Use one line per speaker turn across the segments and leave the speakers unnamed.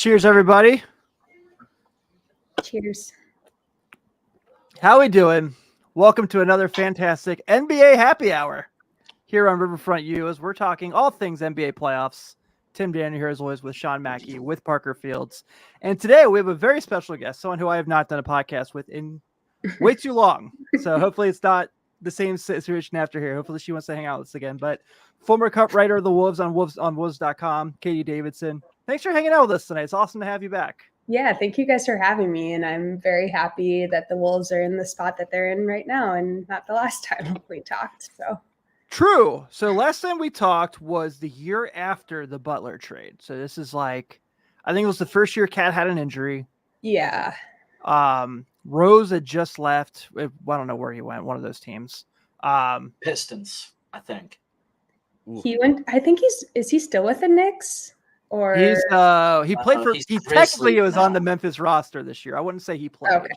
Cheers, everybody.
Cheers.
How we doing? Welcome to another fantastic NBA happy hour here on Riverfront U as we're talking all things NBA playoffs. Tim Daniel here as always with Sean Mackey, with Parker Fields. And today we have a very special guest, someone who I have not done a podcast with in way too long. So hopefully it's not the same situation after here. Hopefully she wants to hang out with us again. But former cup writer of the Wolves on Wolves.com, Katie Davidson. Thanks for hanging out with us tonight. It's awesome to have you back.
Yeah, thank you guys for having me. And I'm very happy that the Wolves are in the spot that they're in right now and not the last time we talked. So
true. So last time we talked was the year after the Butler trade. So this is like, I think it was the first year Cat had an injury.
Yeah.
Rose had just left. I don't know where he went. One of those teams.
Pistons, I think.
He went. I think is he still with the Knicks? Or
he played for. He technically was
now
on the Memphis roster this year. I wouldn't say he played.
Okay.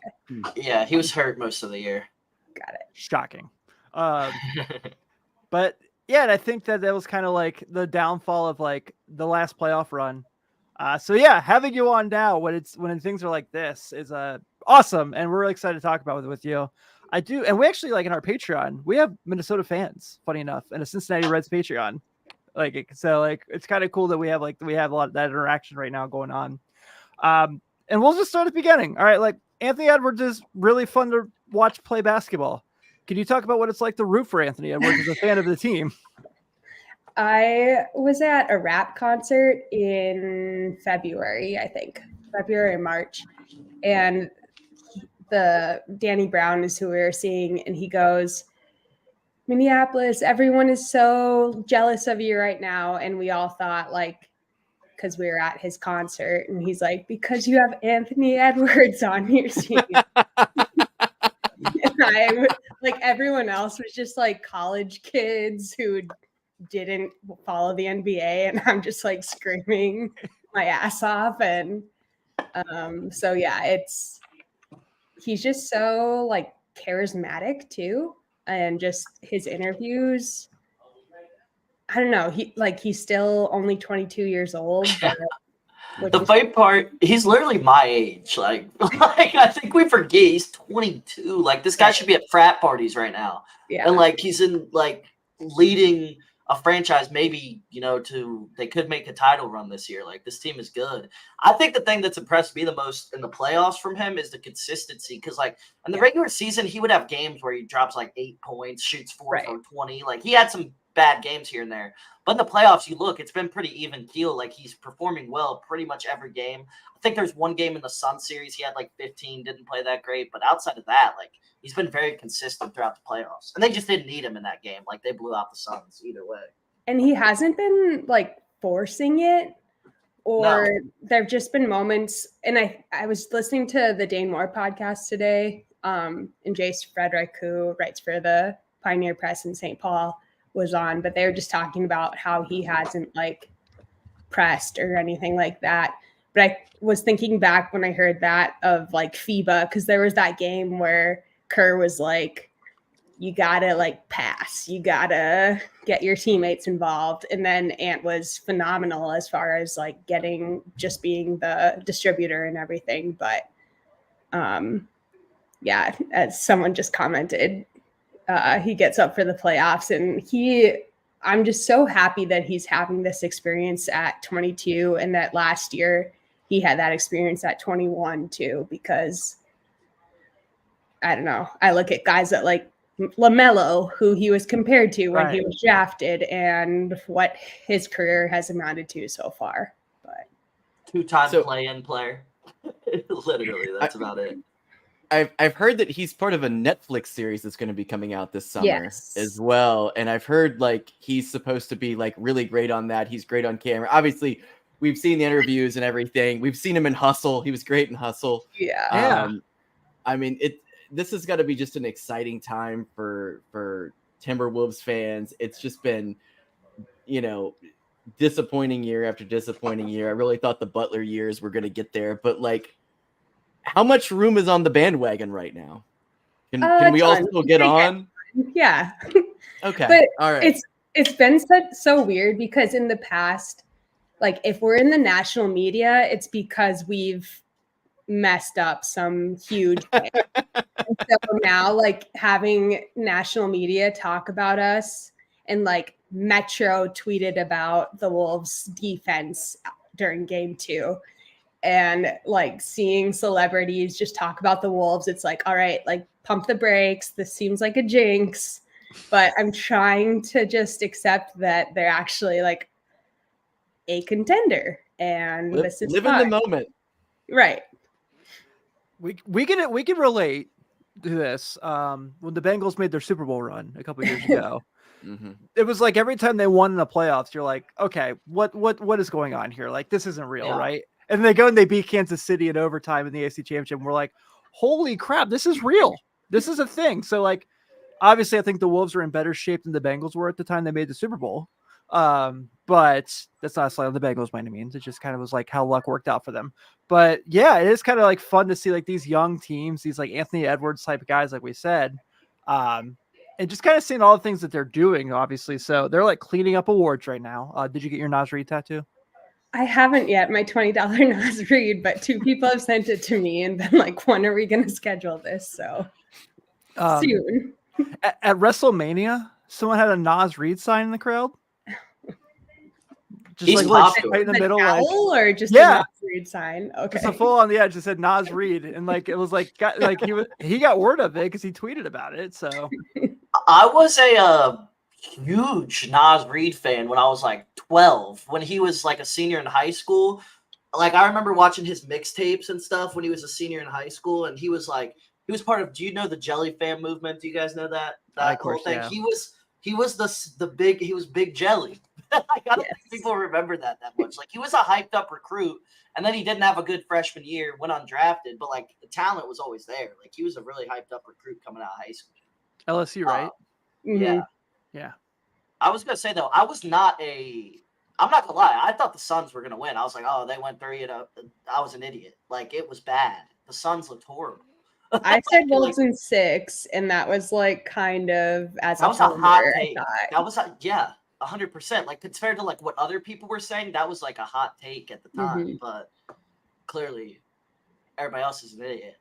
Yeah, he was hurt most of the year.
Got it.
Shocking. But yeah, and I think that was kind of like the downfall of like the last playoff run. So yeah, having you on now when things are like this is awesome, and we're really excited to talk about it with you. I do, and we actually like in our Patreon we have Minnesota fans, funny enough, and a Cincinnati Reds Patreon. So it's kind of cool that we have a lot of that interaction right now going on. And we'll just start at the beginning. All right, like Anthony Edwards is really fun to watch play basketball. Can you talk about what it's like to root for Anthony Edwards as a fan of the team?
I was at a rap concert in February, I think. February, March. And the Danny Brown is who we were seeing, and he goes, Minneapolis, everyone is so jealous of you right now. And we all thought, like, because we were at his concert, and he's like, because you have Anthony Edwards on your team. And like everyone else was just like college kids who didn't follow the NBA, and I'm just like screaming my ass off. And so yeah, he's just so like charismatic too, and just his interviews. I don't know. He's still only 22 years old.
The funny part, he's literally my age. Like I think we forget he's 22. Like this guy should be at frat parties right now.
Yeah.
And like he's in like leading a franchise, maybe, they could make a title run this year. Like this team is good. I think the thing that's impressed me the most in the playoffs from him is the consistency. Cause like in the regular season, he would have games where he drops like 8 points, shoots 4 for 20. Like he had some bad games here and there. But in the playoffs, you look, it's been pretty even keel. Like he's performing well pretty much every game. I think there's one game in the Sun series he had like 15, didn't play that great. But outside of that, like he's been very consistent throughout the playoffs. And they just didn't need him in that game. Like they blew out the Suns either way.
And he hasn't been like forcing it, or there've just been moments. And I was listening to the Dane Moore podcast today, and Jace Frederick, who writes for the Pioneer Press in St. Paul, was on, but they were just talking about how he hasn't like pressed or anything like that. But I was thinking back when I heard that of like FIBA, because there was that game where Kerr was like, you gotta like pass, you gotta get your teammates involved. And then Ant was phenomenal as far as like being the distributor and everything. But yeah, as someone just commented, he gets up for the playoffs, and I'm just so happy that he's having this experience at 22, and that last year he had that experience at 21 too, because I don't know. I look at guys that like LaMelo, who he was compared to when he was drafted, and what his career has amounted to so far. But
2-time play-in player. Literally, that's about it.
I've heard that he's part of a Netflix series that's going to be coming out this summer as well. And I've heard like he's supposed to be like really great on that. He's great on camera. Obviously, we've seen the interviews and everything. We've seen him in Hustle. He was great in Hustle.
Yeah.
I mean, this has got to be just an exciting time for Timberwolves fans. It's just been, disappointing year after disappointing year. I really thought the Butler years were going to get there, but like, how much room is on the bandwagon right now? Can we all still get on?
Yeah.
Okay.
But
all right.
It's been so weird because in the past, like if we're in the national media, it's because we've messed up some huge way. So now, like, having national media talk about us, and like Metro tweeted about the Wolves defense during game 2, and like seeing celebrities just talk about the Wolves, it's like, all right, like pump the brakes. This seems like a jinx, but I'm trying to just accept that they're actually like a contender, and this is
live
fun.
in the moment.
Right.
We can relate to this. When the Bengals made their Super Bowl run a couple years ago, it was like every time they won in the playoffs, you're like, okay, what is going on here? Like, this isn't real, right? And they go and they beat Kansas City in overtime in the AFC Championship. And we're like, holy crap, this is real. This is a thing. So, like, obviously, I think the Wolves were in better shape than the Bengals were at the time they made the Super Bowl. But that's not a slight on the Bengals by any means. It just kind of was like how luck worked out for them. But yeah, it is kind of like fun to see like these young teams, these like Anthony Edwards type of guys, like we said, and just kind of seeing all the things that they're doing, obviously. So they're like cleaning up awards right now. Did you get your Nas Reed tattoo?
I haven't yet, my $20 Nas Reed, but 2 people have sent it to me and been like, when are we going to schedule this? So soon.
At WrestleMania, someone had a Nas Reed sign in the crowd. Just
He's
like
popular.
right in the middle,
owl, or just
yeah,
a Nas Reed sign. Okay,
just a full on the edge. It said Nas Reed, and like it was like he got word of it because he tweeted about it. So
I was a huge Nas Reed fan when I was like 12, when he was like a senior in high school. Like, I remember watching his mixtapes and stuff when he was a senior in high school, and he was part of. Do you know the Jelly Fam movement? Do you guys know that whole thing? Yeah. He was Big Jelly. I don't think people remember that much. Like, he was a hyped up recruit, and then he didn't have a good freshman year, went undrafted, but like the talent was always there. Like, he was a really hyped up recruit coming out of high school.
LSU, right?
Yeah. I was gonna say though, I'm not gonna lie. I thought the Suns were gonna win. I was like, oh, they went 3-0. I was an idiot. Like, it was bad. The Suns looked horrible.
I said Wolves in 6, and that was like kind of as
that was a hot take.
That
was 100%. Like, compared to like what other people were saying, that was like a hot take at the time. But clearly, everybody else is an idiot.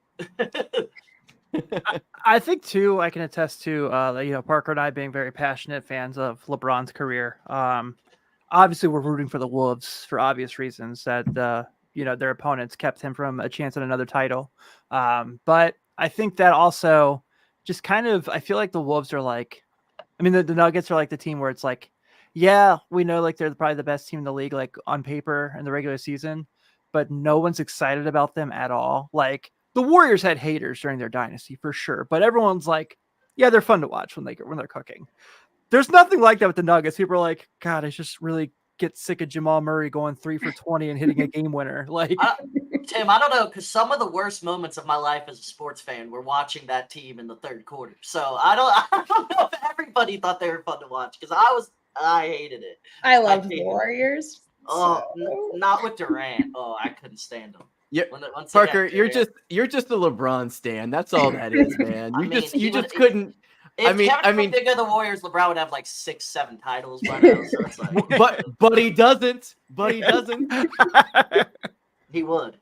I think too, I can attest to Parker and I being very passionate fans of LeBron's career. Obviously we're rooting for the Wolves for obvious reasons that their opponents kept him from a chance at another title. But I think that also just kind of, I feel like the Wolves are like, I mean, the Nuggets are like the team where it's like, yeah, we know like they're probably the best team in the league, like on paper in the regular season, but no one's excited about them at all. Like, the Warriors had haters during their dynasty for sure, but everyone's like, yeah, they're fun to watch when they're cooking. There's nothing like that with the Nuggets. People are like, God, I just really get sick of Jamal Murray going 3 for 20 and hitting a game winner. Like,
Tim, I don't know, because some of the worst moments of my life as a sports fan were watching that team in the third quarter. So I don't know if everybody thought they were fun to watch, because I hated it.
I love the Warriors.
Not with Durant. Oh, I couldn't stand them.
Yeah, Parker, you're just a LeBron stan. That's all that is, man. You just couldn't.
If Kevin was bigger the Warriors, LeBron would have like 6-7 titles by now. So it's like,
but he doesn't.
He would.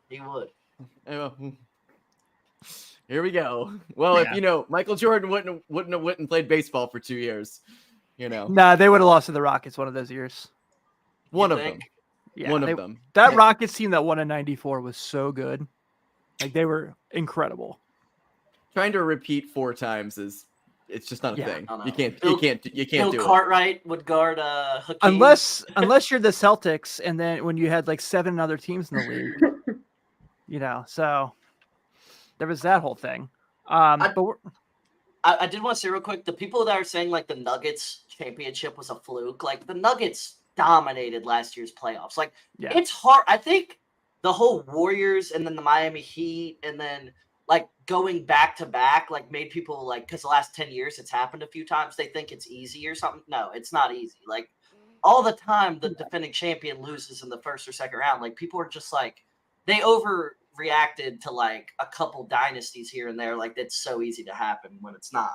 Here we go. Well, if Michael Jordan wouldn't have went and played baseball for 2 years,
Nah, they would have lost to the Rockets one of those years.
One of them.
That Rockets team that won in '94 was so good. Like, they were incredible.
Trying to repeat 4 times it's just not a thing. You can't
Bill
do it.
Cartwright would guard Hakeem.
Unless you're the Celtics, and then when you had like 7 other teams in the league, so there was that whole thing.
I did want to say real quick, the people that are saying like the Nuggets championship was a fluke, like the Nuggets dominated last year's playoffs. Like, it's hard. I think the whole Warriors and then the Miami Heat and then like going back to back, like made people like, because the last 10 years it's happened a few times, they think it's easy or something. No, it's not easy. Like, all the time the defending champion loses in the first or second round. Like, people are just like, they overreacted to like a couple dynasties here and there. Like, it's so easy to happen when it's not.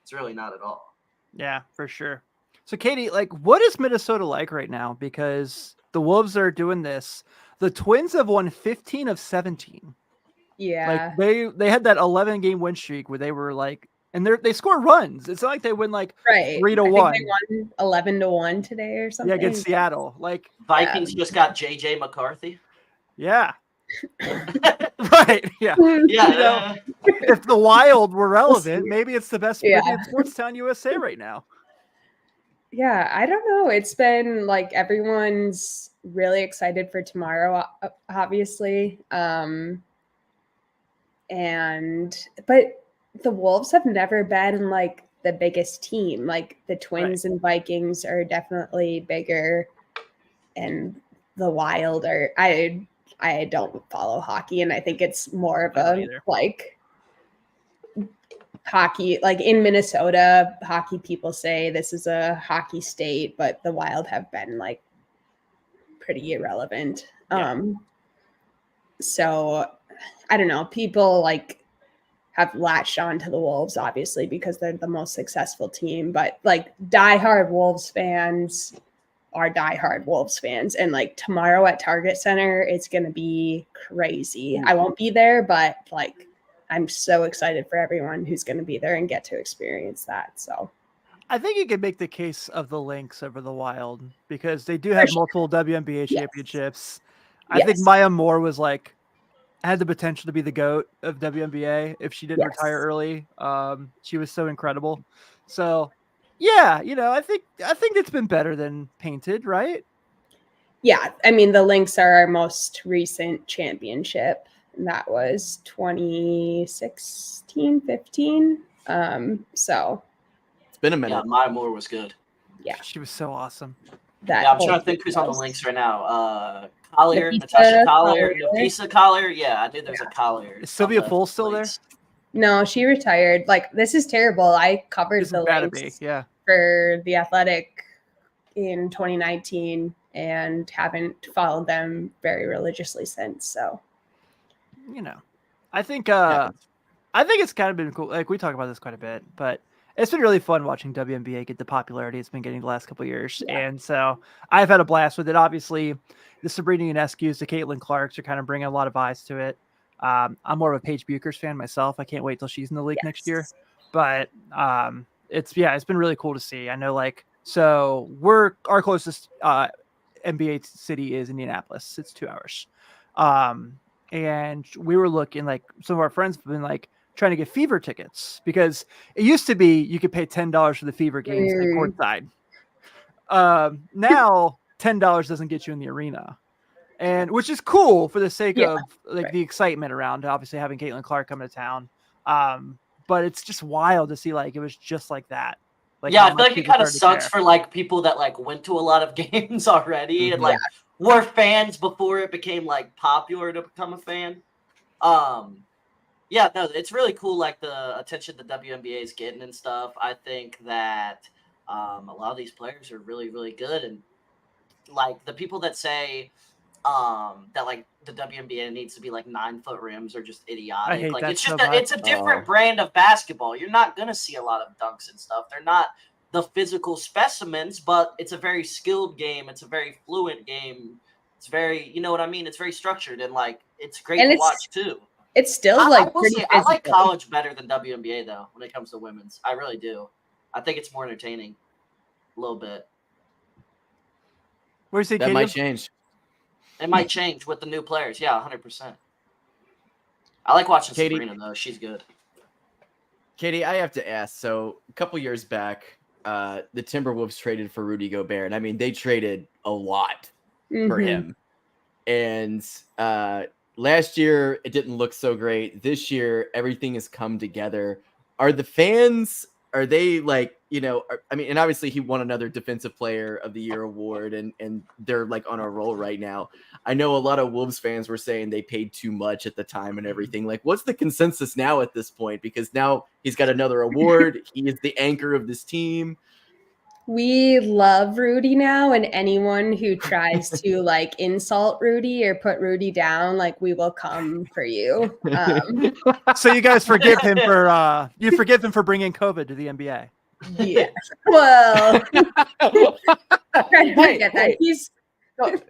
It's really not at all.
Yeah, for sure. So, Katie, like, what is Minnesota like right now? Because the Wolves are doing this. The Twins have won 15 of 17.
Yeah.
Like they had that 11-game win streak where they were like, and they score runs. It's not like they win like
Right.
3-1.
I think they won 11-1 today or something.
Yeah, against Seattle. Like
Vikings just got JJ McCarthy.
Yeah. Right. Yeah.
Yeah.
If the Wild were relevant, maybe it's the best
Yeah.
in Sportstown USA right now.
Yeah, I don't know. It's been like everyone's really excited for tomorrow, obviously. But the Wolves have never been like the biggest team. Like the Twins and Vikings are definitely bigger, and the Wild are. I don't follow hockey, and I think it's more of a like hockey. Like in Minnesota, hockey people say this is a hockey state, but the Wild have been like pretty irrelevant.
Yeah.
So I don't know. People like have latched on to the Wolves, obviously, because they're the most successful team. But like diehard Wolves fans are diehard Wolves fans. And like tomorrow at Target Center, it's going to be crazy. I won't be there, but like I'm so excited for everyone who's going to be there and get to experience that. So
I think you could make the case of the Lynx over the Wild because they do have multiple WNBA championships. I think Maya Moore was like, had the potential to be the GOAT of WNBA if she didn't retire early. She was so incredible. So yeah, I think it's been better than painted, right?
Yeah. I mean, the Lynx are our most recent championship. And that was 2016, 15. So
it's been a minute.
Yeah, Maya Moore was good.
Yeah.
She was so awesome.
I'm trying to think who's on the Lynx right now. Collier, Natasha Collier, Napisa Collier. Yeah, I knew there's a Collier.
Is Sylvia Full still there?
No, she retired. Like, this is terrible. I covered the Lynx for The Athletic in 2019 and haven't followed them very religiously since. So,
I think it's kind of been cool. Like, we talk about this quite a bit, but it's been really fun watching WNBA get the popularity it's been getting the last couple of years. Yeah. And so I've had a blast with it. Obviously, the Sabrina Ionescu's, the Caitlin Clarks are kind of bringing a lot of eyes to it. I'm more of a Paige Buchers fan myself. I can't wait till she's in the league next year. But it's been really cool to see. I know, like, so our closest NBA city is Indianapolis. It's 2 hours. And we were looking, like, some of our friends have been like trying to get Fever tickets because it used to be you could pay $10 for the Fever games at courtside. Now $10 doesn't get you in the arena, and which is cool for the sake of the excitement around obviously having Caitlin Clark come to town. But it's just wild to see like it was just like that. Like,
I feel like it kind of sucks for like people that like went to a lot of games already and like were fans before it became like popular to become a fan. Yeah, no, it's really cool, like the attention the WNBA is getting and stuff. I think that a lot of these players are really, really good, and like the people that say that like the WNBA needs to be like 9-foot rims are just idiotic.
I hate
like
that
it's
so
just
much.
It's a different brand of basketball. You're not gonna see a lot of dunks and stuff. They're not the physical specimens, but it's a very skilled game. It's a very fluent game. It's very, you know what I mean? It's very structured and like it's great to watch too.
It's still
I like college better than WNBA though when it comes to women's. I really do. I think it's more entertaining a little bit.
Where's it?
That might change.
It might change with the new players. Yeah, 100%. I like watching
Katie,
Sabrina though. She's good.
Katie, I have to ask. So a couple years back, the Timberwolves traded for Rudy Gobert, and I mean they traded a lot for him. And last year it didn't look so great. This year everything has come together. Are the fans? Are they like, I mean, and obviously he won another Defensive Player of the Year award and they're like on a roll right now. I know a lot of Wolves fans were saying they paid too much at the time and everything. Like, what's the consensus now at this point? Because now he's got another award. He is the anchor of this team.
We love Rudy now, and anyone who tries to like insult Rudy or put Rudy down, like we will come for you.
So you guys forgive him for bringing COVID to the NBA.
Yeah. Well, I try to forget that.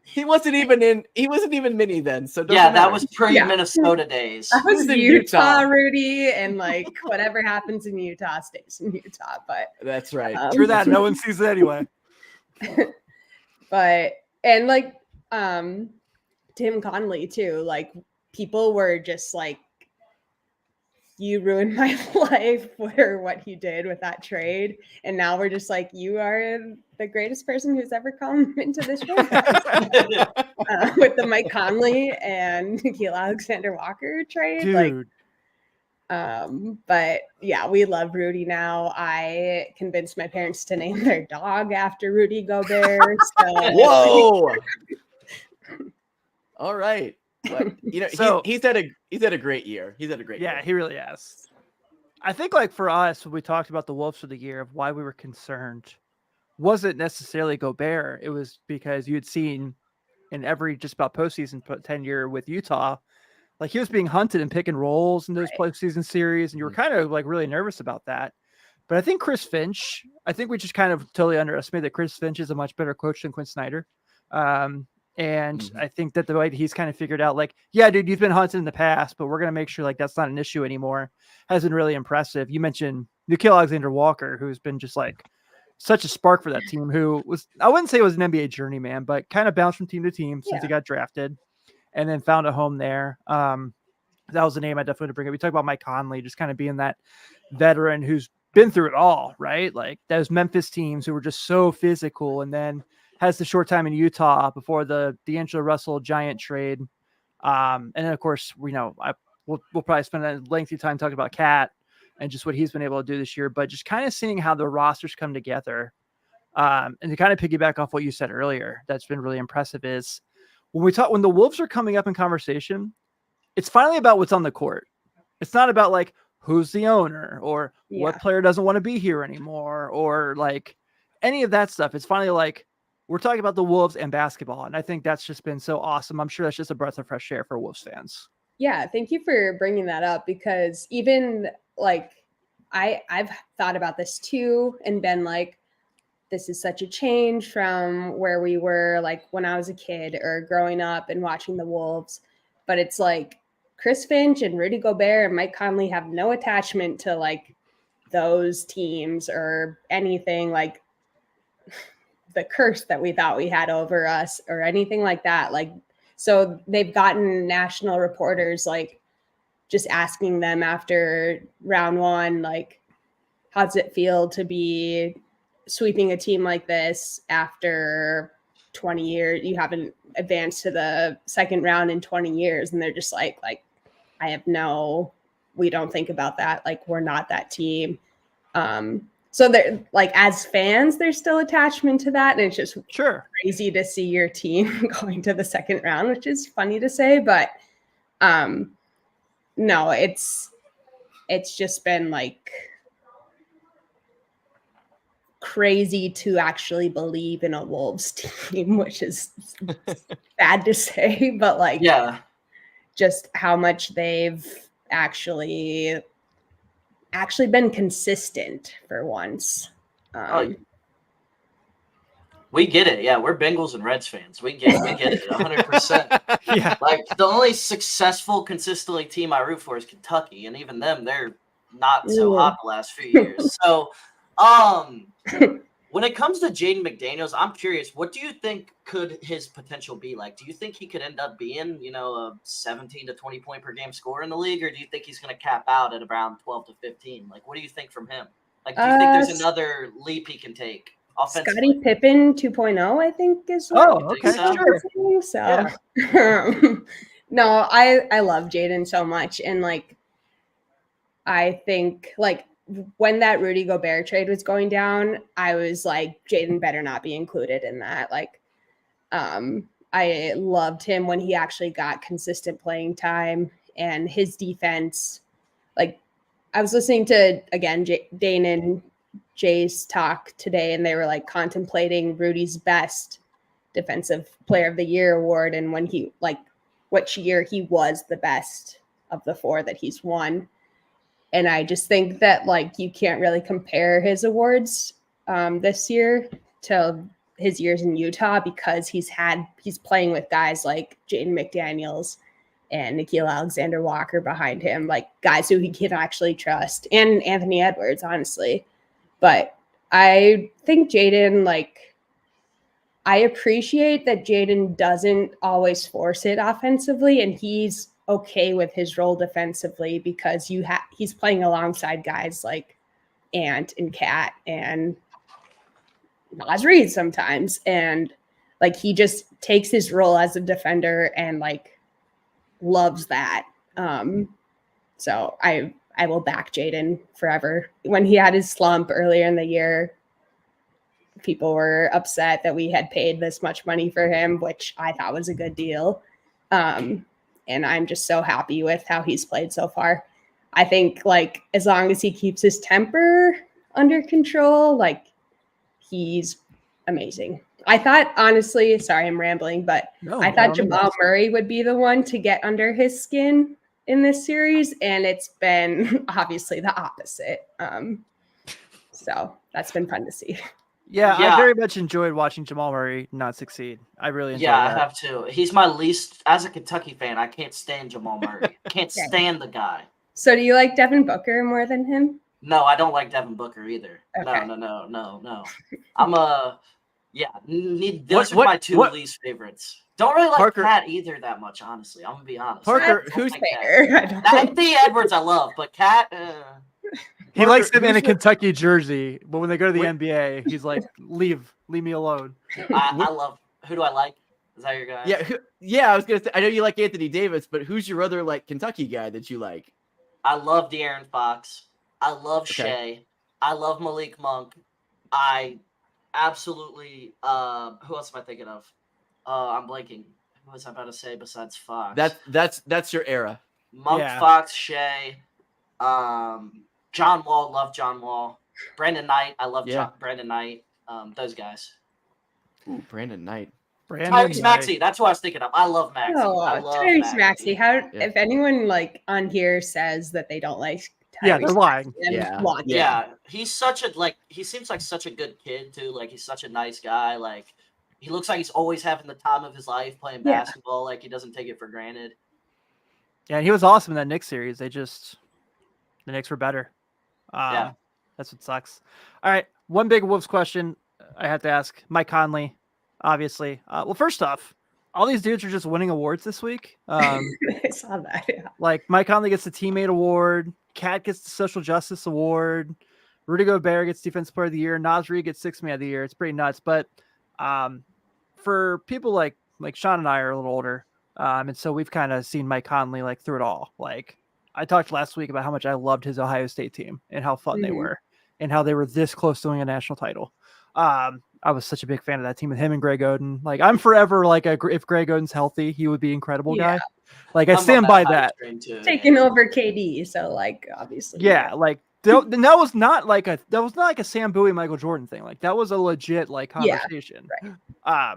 He wasn't even mini then. So
Yeah, that
matter.
was pre-Minnesota days.
That was
He was in
Utah,
Utah.
Rudy, and like whatever happens in Utah stays in Utah. But
That's right.
True that. No one sees it anyway.
but and like Tim Connolly too. Like people were just like, you ruined my life for what you did with that trade. And now we're just like, you are the greatest person who's ever come into this franchise. With the Mike Conley and Nikhil Alexander Walker trade.
Dude.
But yeah, we love Rudy now. I convinced my parents to name their dog after Rudy Gobert. So.
Whoa. All right. But, you know,
So-
he's had a great year. He's had a great year.
Yeah, he really has. I think like for us, when we talked about the Wolves for the year of why we were concerned, wasn't necessarily Gobert. It was because you had seen in every just about postseason tenure with Utah, like he was being hunted and pick and rolls in those postseason series, and you were kind of like really nervous about that. But I think Chris Finch, I think we just kind of totally underestimated that Chris Finch is a much better coach than Quinn Snyder. And I think that the way that he's kind of figured out, like, yeah, dude, you've been hunted in the past, but we're going to make sure like that's not an issue anymore, has been really impressive. You mentioned Nikhil Alexander Walker, who's been just like such a spark for that team, who was, I wouldn't say was an NBA journeyman, but kind of bounced from team to team since he got drafted and then found a home there. That was the name I definitely would bring up. We talk about Mike Conley, just kind of being that veteran who's been through it all, right? Like those Memphis teams who were just so physical, and then has the short time in Utah before the D'Angelo Russell Giant trade. And then of course, we'll probably spend a lengthy time talking about Cat and just what he's been able to do this year, but just kind of seeing how the rosters come together. And to kind of piggyback off what you said earlier, that's been really impressive is when the Wolves are coming up in conversation, it's finally about what's on the court. It's not about like who's the owner or what player doesn't want to be here anymore or like any of that stuff. It's finally like we're talking about the Wolves and basketball. And I think that's just been so awesome. I'm sure that's just a breath of fresh air for Wolves fans.
Yeah, thank you for bringing that up, because even like I've thought about this too and been like, this is such a change from where we were like when I was a kid or growing up and watching the Wolves. But it's like Chris Finch and Rudy Gobert and Mike Conley have no attachment to like those teams or anything like the curse that we thought we had over us or anything like that. Like, so they've gotten national reporters like just asking them after round one, like, how does it feel to be sweeping a team like this after 20 years? You haven't advanced to the second round in 20 years. And they're just like, we don't think about that. Like, we're not that team. So they're like, as fans, there's still attachment to that. And it's just crazy to see your team going to the second round, which is funny to say, but no, it's just been like crazy to actually believe in a Wolves team, which is bad to say, but like, just how much they've actually been consistent for once.
We get it. Yeah, we're Bengals and Reds fans. We get it 100%.
Yeah.
Like the only successful, consistently team I root for is Kentucky, and even them, they're not so hot the last few years. So, when it comes to Jaden McDaniels, I'm curious, what do you think could his potential be like? Do you think he could end up being, a 17 to 20 point per game scorer in the league, or do you think he's going to cap out at around 12 to 15? Like, what do you think from him? Like, do you think there's another leap he can take offensively?
Scottie Pippen 2.0, I think is
what sure.
So no, I love Jaden so much. And like, I think like when that Rudy Gobert trade was going down, I was like, Jaden better not be included in that. Like, I loved him when he actually got consistent playing time and his defense. Like, I was listening to, again, Dane and Jay's talk today, and they were like contemplating Rudy's best defensive player of the year award. And when he, like, which year he was the best of the four that he's won. And I just think that like you can't really compare his awards this year to his years in Utah because he's playing with guys like Jaden McDaniels and Nikhil Alexander-Walker behind him, like guys who he can actually trust, and Anthony Edwards, honestly. But I think Jaden, like, I appreciate that Jaden doesn't always force it offensively, and he's okay with his role defensively because he's playing alongside guys like Ant and Kat and Naz Reid sometimes, and like he just takes his role as a defender and like loves that. So I will back Jaden forever. When he had his slump earlier in the year, people were upset that we had paid this much money for him, which I thought was a good deal. And I'm just so happy with how he's played so far. I think like as long as he keeps his temper under control, like he's amazing. I thought, honestly, sorry, I'm rambling, but I thought Jamal Murray would be the one to get under his skin in this series, and it's been obviously the opposite. So that's been fun to see.
Yeah, I very much enjoyed watching Jamal Murray not succeed. I really enjoyed that.
Yeah, I have too. He's my least, as a Kentucky fan, I can't stand Jamal Murray. Can't stand the guy.
So do you like Devin Booker more than him?
No, I don't like Devin Booker either.
Okay.
No. Those are my two least favorites. Don't really like Kat either that much, honestly. I'm gonna be honest.
Parker, who's
fair?
Anthony Edwards I love, but Kat.
He likes him in a Kentucky jersey, but when they go to the NBA, he's like, leave me alone.
I love. Who do I like? Is that your guy?
Yeah. I was gonna say. I know you like Anthony Davis, but who's your other like Kentucky guy that you like?
I love De'Aaron Fox. I love Shea. I love Malik Monk. I absolutely. Who else am I thinking of? I'm blanking. What was I about to say besides Fox?
That's your era.
Monk, Fox, Shea. John Wall, love John Wall. Brandon Knight, I love Brandon Knight. Those guys.
Ooh, Brandon Knight.
Tyrese Maxey, that's what I was thinking of. I love Maxey. I love
Tyrese Maxey. If anyone like on here says that they don't like Tyrese,
they're lying.
He's such a he seems like such a good kid too. Like he's such a nice guy. Like he looks like he's always having the time of his life playing basketball. Like he doesn't take it for granted.
Yeah, and he was awesome in that Knicks series. The Knicks were better. That's what sucks. All right, one big Wolves question I have to ask. Mike Conley, obviously. Well, first off, all these dudes are just winning awards this week.
I saw that. Yeah.
Like Mike Conley gets the teammate award, Kat gets the social justice award, Rudy Gobert gets defensive player of the year, Naz Reid gets sixth man of the year. It's pretty nuts. But for people like Sean and I are a little older, and so we've kind of seen Mike Conley like through it all. Like I talked last week about how much I loved his Ohio State team and how fun they were and how they were this close to winning a national title. I was such a big fan of that team with him and Greg Oden. Like I'm forever like if Greg Oden's healthy, he would be an incredible guy. Like I stand by that.
Taking over KD, so like obviously.
Yeah, like that was not like a Sam Bowie Michael Jordan thing. Like that was a legit like conversation.
Yeah, right.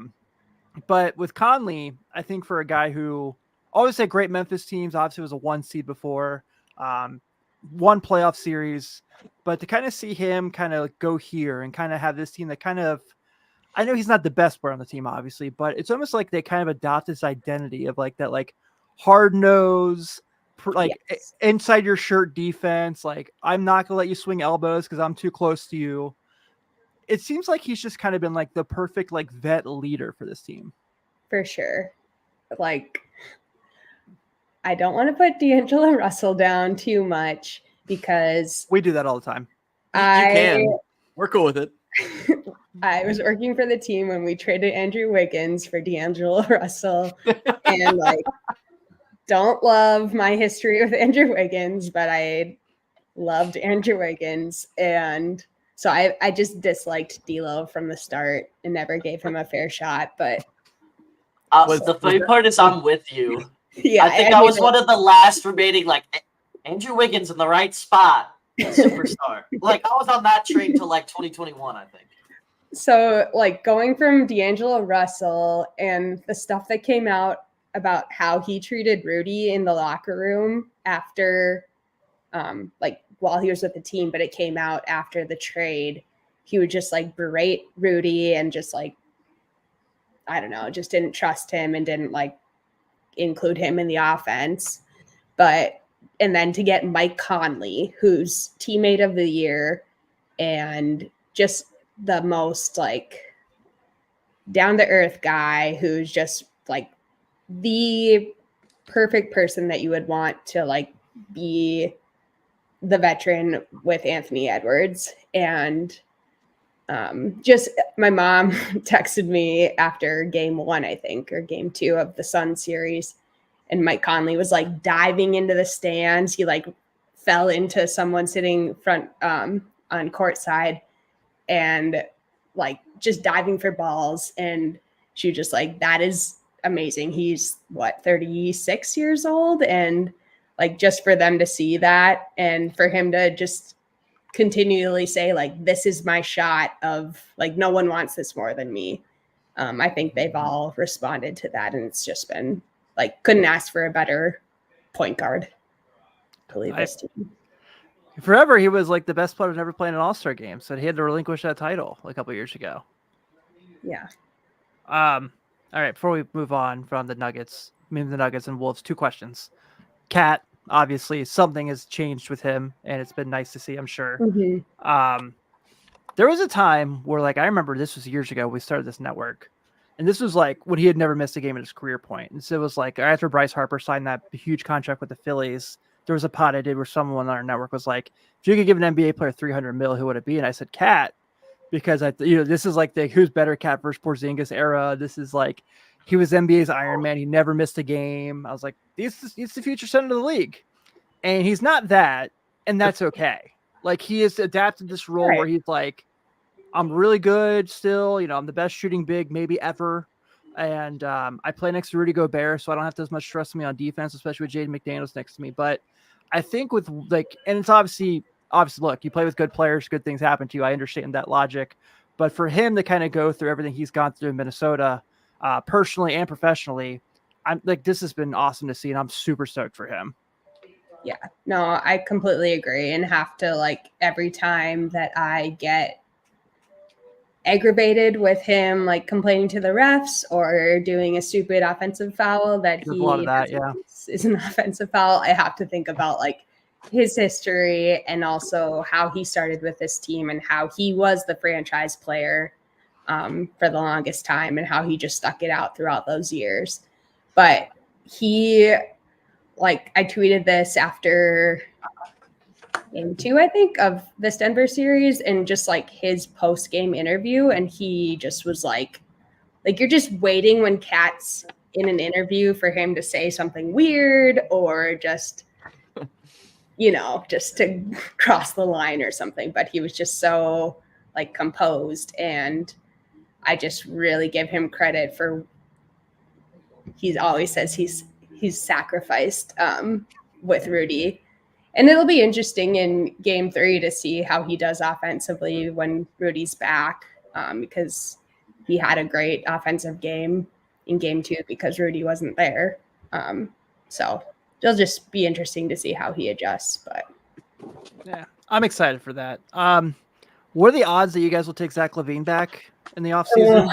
But with Conley, I think for a guy who always had great Memphis teams, obviously was a 1 seed before, one playoff series, but to kind of see him kind of go here and kind of have this team that kind of, I know he's not the best player on the team, obviously, but it's almost like they kind of adopt this identity of like that, like hard nose, like inside your shirt defense. Like I'm not gonna let you swing elbows because I'm too close to you. It seems like he's just kind of been like the perfect like vet leader for this team.
For sure. Like I don't want to put D'Angelo Russell down too much because
we do that all the time.
You can. We're cool with it.
I was working for the team when we traded Andrew Wiggins for D'Angelo Russell, and like don't love my history with Andrew Wiggins, but I loved Andrew Wiggins, and so I just disliked D'Lo from the start and never gave him a fair shot. But
the funny part is I'm with you.
Yeah,
I think I was one of the last remaining, like, Andrew Wiggins in the right spot, superstar. Like, I was on that train till, like, 2021, I think.
So, like, going from D'Angelo Russell and the stuff that came out about how he treated Rudy in the locker room after, like, while he was with the team, but it came out after the trade, he would just, like, berate Rudy and just, like, I don't know, just didn't trust him and didn't like include him in the offense. And then to get Mike Conley, who's teammate of the year and just the most like down to earth guy, who's just like the perfect person that you would want to like be the veteran with Anthony Edwards. And just my mom texted me after game 1, I think, or game 2 of the Sun series. And Mike Conley was like diving into the stands. He like fell into someone sitting front on court side and like just diving for balls. And she was just like, that is amazing. He's 36 years old. And like, just for them to see that and for him to just continually say like, this is my shot of like, no one wants this more than me. I think they've all responded to that. And it's just been like, couldn't ask for a better point guard to lead this team.
Forever, he was like the best player to ever play in an All-Star game. So he had to relinquish that title a couple years ago.
Yeah.
All right. Before we move on from the Nuggets and Wolves, 2 questions. Cat, obviously, something has changed with him, and it's been nice to see, I'm sure.
Mm-hmm.
There was a time where, like, I remember this was years ago, we started this network, and this was like when he had never missed a game at his career point. And so it was like after Bryce Harper signed that huge contract with the Phillies, there was a pod I did where someone on our network was like, if you could give an NBA player $300 million, who would it be? And I said, Cat, because this is like the who's better Cat versus Porzingis era. This is like, he was NBA's Iron Man. He never missed a game. I was like, he's the future center of the league. And he's not that, and that's okay. Like, he has adapted this role where he's like, I'm really good still. I'm the best shooting big maybe ever. And I play next to Rudy Gobert, so I don't have to as much trust me on defense, especially with Jaden McDaniels next to me. But I think with like, and it's obviously, look, you play with good players, good things happen to you. I understand that logic. But for him to kind of go through everything he's gone through in Minnesota, personally and professionally, I'm like, this has been awesome to see, and I'm super stoked for him.
Yeah, no, I completely agree, and have to like every time that I get aggravated with him like complaining to the refs or doing a stupid offensive foul that
There's a lot of that,
is an offensive foul, I have to think about like his history and also how he started with this team and how he was the franchise player for the longest time and how he just stuck it out throughout those years. But he, like, I tweeted this after game 2, I think, of this Denver series, and just like his post-game interview, and he just was like you're just waiting when Cat's in an interview for him to say something weird or just just to cross the line or something. But he was just so like composed, and I just really give him credit for, he always says he's sacrificed with Rudy. And it'll be interesting in game 3 to see how he does offensively when Rudy's back, because he had a great offensive game in game 2 because Rudy wasn't there. So it'll just be interesting to see how he adjusts. But
yeah, I'm excited for that. What are the odds that you guys will take Zach LaVine back in the offseason?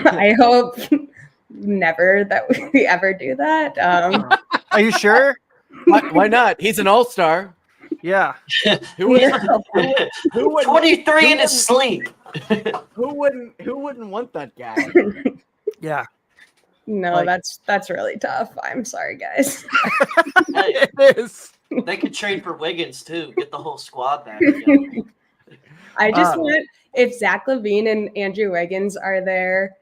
I hope never that we ever do that.
Are you sure?
Why not? He's an all-star.
Yeah.
Who wouldn't
23 in his sleep.
Who wouldn't want that guy?
Yeah.
No, that's really tough. I'm sorry, guys.
Hey,
it is.
they could trade for Wiggins too. Get the whole squad back again.
I just want, if Zach LaVine and Andrew Wiggins are there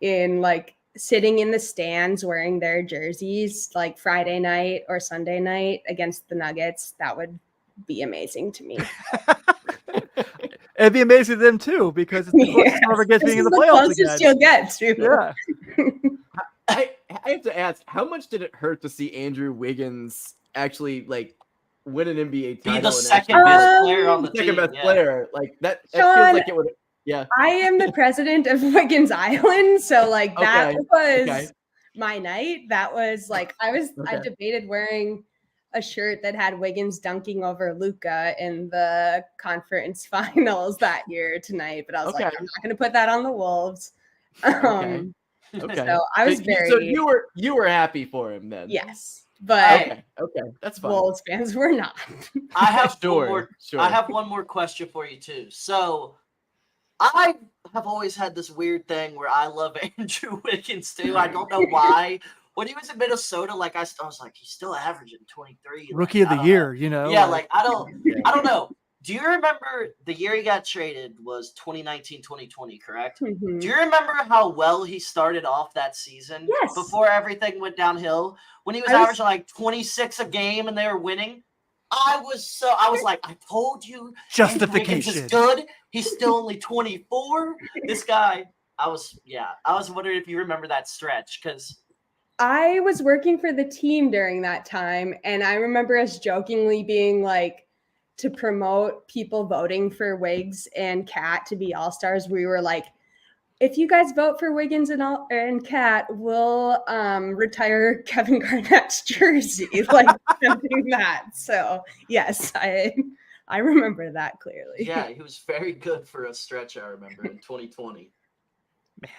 in like sitting in the stands wearing their jerseys like Friday night or Sunday night against the Nuggets, that would be amazing to me.
It'd be amazing to them too, because it's the closest ever gets being in the playoffs again.
You'll get to.
Yeah.
I have to ask, how much did it hurt to see Andrew Wiggins actually like win an NBA title?
Be the second best player on the team.
Second best player. Like that
Sean,
feels like it would. Yeah.
I am the president of Wiggins Island, so like that was my night. That was like I debated wearing a shirt that had Wiggins dunking over Luka in the conference finals that year tonight, but I was like, I'm not going to put that on the Wolves.
Okay.
So I was
So you were happy for him then.
yes, but
Okay, that's fine.
Wolves fans were not.
I have
Sure.
I have one more question for you too. So I have always had this weird thing where I love Andrew Wiggins too. I don't know why. When he was in Minnesota, like I was like, he's still averaging 23.
Rookie
like,
of the year, you know?
Yeah, like I don't know. Do you remember the year he got traded was 2019-2020, correct?
Mhm.
Do you remember how well he started off that season?
Yes.
Before everything went downhill? When he was averaging like 26 a game and they were winning? I was like, I told you
Justification.
Andrew Wiggins is good. He's still only 24. This guy, I was wondering if you remember that stretch, because
I was working for the team during that time, and I remember us jokingly being like, to promote people voting for Wiggs and Cat to be all-stars, we were like, if you guys vote for Wiggins and Cat, we'll retire Kevin Garnett's jersey, like something that. So yes, I remember that clearly.
yeah, he was very good for a stretch. I remember in 2020.
Man,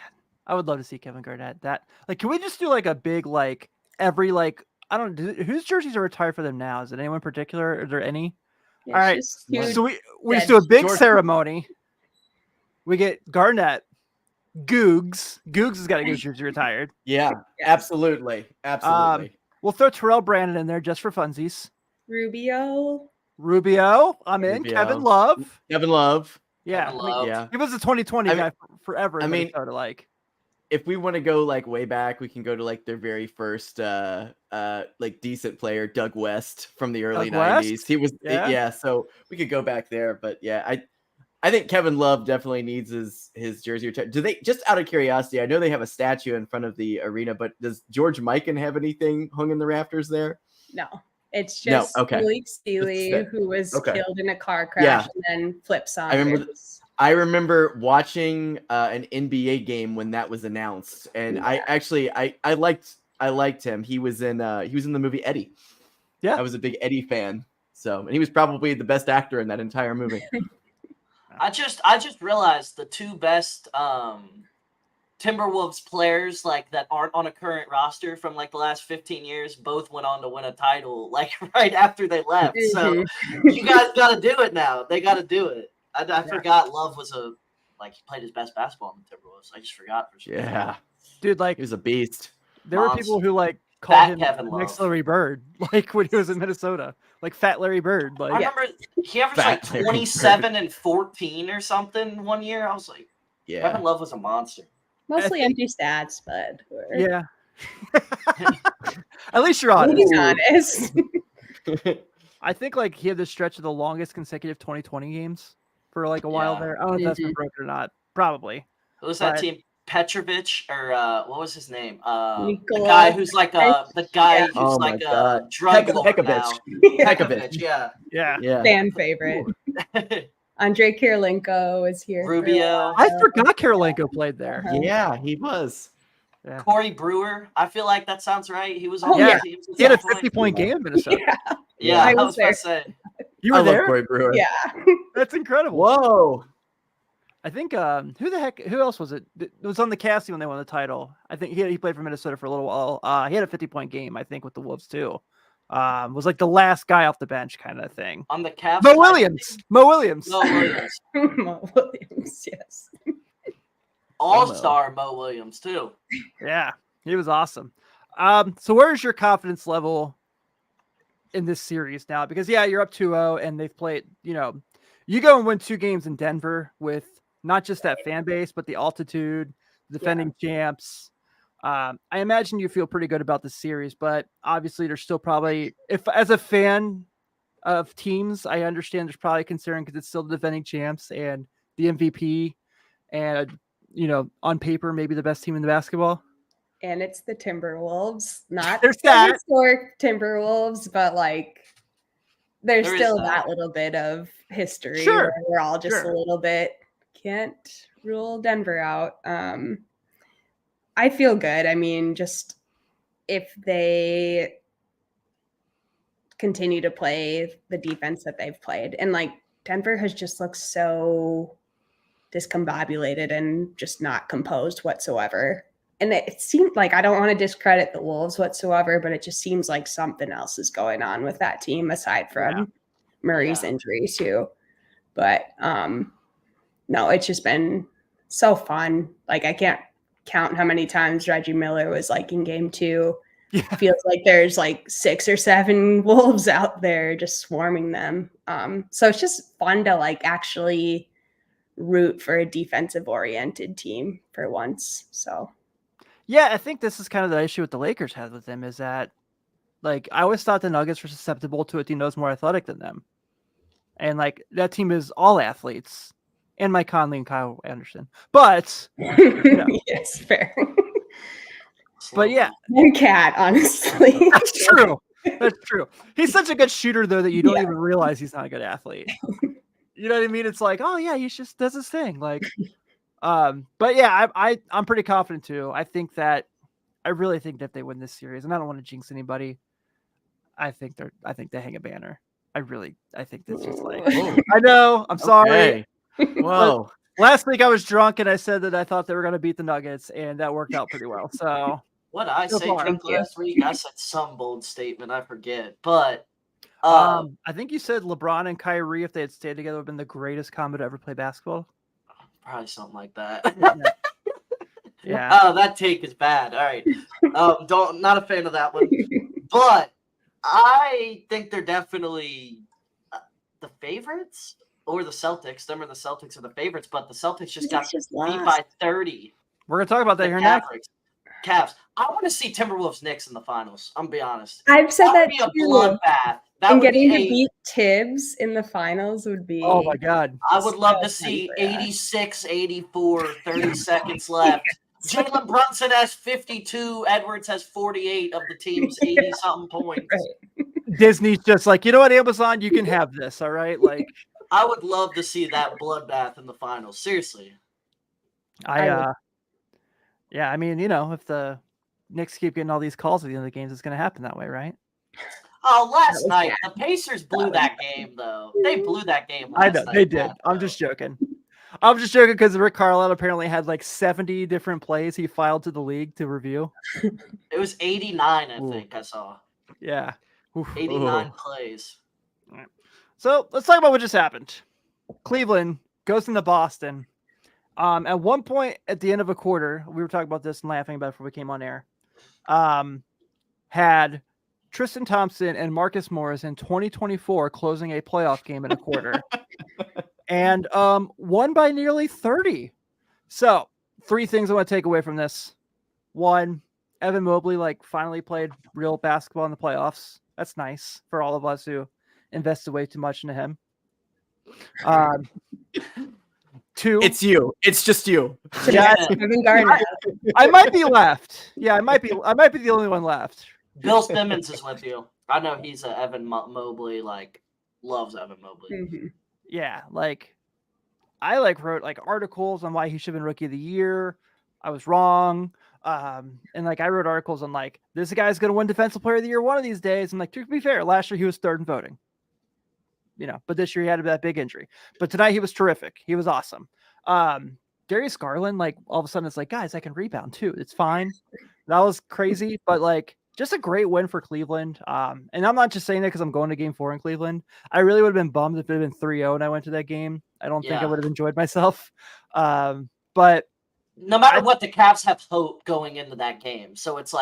I would love to see Kevin Garnett. That like, can we just do like a big like every like I don't know whose jerseys are retired for them now? Is it anyone in particular? Are there any?
Yeah,
All right,
it's just
so we just
dead
do a big
George-
ceremony. We get Garnett, Googs. Googs has got to get his jersey retired.
Yeah,
Yes.
absolutely.
We'll throw Terrell Brandon in there just for funsies.
Rubio.
Rubio, I'm in.
Rubio.
Kevin Love.
Kevin Love.
Yeah,
Kevin Love.
Yeah.
he was a 2020 guy forever.
I mean,
Minnesota, like
if we want to go like way back, we can go to like their very first like decent player, Doug West from the early
Doug
90s.
West?
He was
Yeah.
so we could go back there, but yeah, I think Kevin Love definitely needs his jersey retired. Do they, just out of curiosity, I know they have a statue in front of the arena, but does George Mikan have anything hung in the rafters there?
No, it's just Malik Steely, who was killed in a car crash and then flips on.
I remember watching an NBA game when that was announced, and I liked him. He was in the movie Eddie.
Yeah,
I was a big Eddie fan. So, and he was probably the best actor in that entire movie.
I just realized the two best Timberwolves players like that aren't on a current roster from like the last 15 years both went on to win a title like right after they left. So you guys got to do it now. They got to do it. I forgot Love was he played his best basketball in the Timberwolves. I just forgot for sure.
Yeah,
dude, like
he was a beast.
There were people who like called him
Kevin
next
Love.
Larry Bird, like when he was in Minnesota, like Fat Larry Bird. Like
I remember he averaged like 27 and 14 or something one year. I was like, Kevin Love was a monster.
Mostly empty stats, but
yeah. At least you're honest.
He's honest.
I think like he had the stretch of the longest consecutive 2020 games for like a while there. I don't know if that's been broken or not. Probably.
Who was that team? Petrovic or what was his name? The
Nikola.
guy who's like the guy who's like a drug lord now.
Pekovic.
Yeah.
Fan favorite. Andrei Kirilenko is here.
Rubio.
I forgot Karolinko played there.
Yeah, he was.
Yeah.
Corey Brewer. I feel like that sounds right. He was on
the
team.
He had a 50-point game in Minnesota.
Yeah, I was about to say.
You were there?
Corey Brewer.
Yeah.
That's incredible.
Whoa.
I think who else was it? It was on the Cavs when they won the title. I think he played for Minnesota for a little while. He had a 50-point game, I think, with the Wolves too. Was like the last guy off the bench kind of thing.
On the Cavs.
Mo Williams.
Mo Williams, yes.
All-star Mo Williams too.
Yeah, he was awesome. So where's your confidence level in this series now? Because you're up 2-0 and they've played, you go and win 2 games in Denver with not just that fan base, but the altitude, defending champs. I imagine you feel pretty good about the series, but obviously there's still probably, if as a fan of teams, I understand there's probably concern because it's still the defending champs and the MVP and, on paper, maybe the best team in the basketball.
And it's the Timberwolves, not
there's
the historic Timberwolves, but like there's still that little bit of history where we're all just a little bit can't rule Denver out. I feel good. I mean, just if they continue to play the defense that they've played, and like Denver has just looked so discombobulated and just not composed whatsoever. and it seemed like, I don't want to discredit the Wolves whatsoever, but it just seems like something else is going on with that team aside from Murray's injury too. But no, it's just been so fun. Like, I can't count how many times Reggie Miller was like in game 2.
Yeah.
Feels like there's like 6 or 7 Wolves out there just swarming them. So it's just fun to like actually root for a defensive oriented team for once. So
yeah, I think this is kind of the issue with the Lakers had with them, is that like I always thought the Nuggets were susceptible to a team that was more athletic than them. And like that team is all athletes, and Mike Conley and Kyle Anderson. But
yes, fair.
But yeah,
and Cat, honestly,
that's true. That's true. He's such a good shooter though that you don't even realize he's not a good athlete. You know what I mean? It's like, oh yeah, he just does his thing. Like, but yeah, I'm pretty confident too. I really think that they win this series, and I don't want to jinx anybody. I think they hang a banner. I think that's just like, I know, I'm sorry.
Whoa.
Last week I was drunk and I said that I thought they were going to beat the Nuggets, and that worked out pretty well. So
what did I say drunk last week? I said some bold statement. I forget, but
I think you said LeBron and Kyrie, if they had stayed together, would have been the greatest combo to ever play basketball.
Probably something like that.
Yeah.
Oh, that take is bad. All right. Not a fan of that one. But I think they're definitely the favorites, or the Celtics. Remember, the Celtics are the favorites, but the Celtics just got beat by 30.
We're going to talk about that here next.
Cavs. I want to see Timberwolves Knicks in the finals. I'm going to be honest.
I've said that
would be a bloodbath.
And getting to beat Tibbs in the finals would be...
Oh, my God.
I would love to see 86-84, 30 seconds left. Jalen Brunson has 52. Edwards has 48 of the team's 80-something points.
Right.
Disney's just like, you know what, Amazon, you can have this, all right? Like,
I would love to see that bloodbath in the finals. Seriously.
Yeah, I mean, you know, if the Knicks keep getting all these calls at the end of the games, it's going to happen that way, right?
Oh, last night, the Pacers blew that game, though. They blew that game last night.
They did. I'm just joking. I'm just joking because Rick Carlisle apparently had like 70 different plays he filed to the league to review.
It was 89, I think I saw.
Yeah.
89 plays.
So let's talk about what just happened. Cleveland goes into Boston. At one point at the end of a quarter, we were talking about this and laughing about it before we came on air, had Tristan Thompson and Marcus Morris in 2024 closing a playoff game in a quarter. And won by nearly 30. So 3 things I want to take away from this. 1, Evan Mobley finally played real basketball in the playoffs. That's nice for all of us who invested way too much into him. 2,
it's you. It's just you.
Yeah,
Kevin Garnett.
I might be left. Yeah, I might be the only one left.
Bill Simmons is with you. I know he's a Evan Mobley, loves Evan Mobley.
Mm-hmm.
Yeah, I wrote articles on why he should have been rookie of the year. I was wrong. And I wrote articles on this guy's gonna win defensive player of the year one of these days. And to be fair, last year he was 3rd in voting. You know, but this year he had that big injury. But tonight he was terrific. He was awesome. Darius Garland, all of a sudden it's guys, I can rebound too. It's fine. That was crazy, but just a great win for Cleveland. And I'm not just saying that because I'm going to game 4 in Cleveland. I really would have been bummed if it had been 3-0 and I went to that game. I don't think I would have enjoyed myself. But
no matter what, the Cavs have hope going into that game. So it's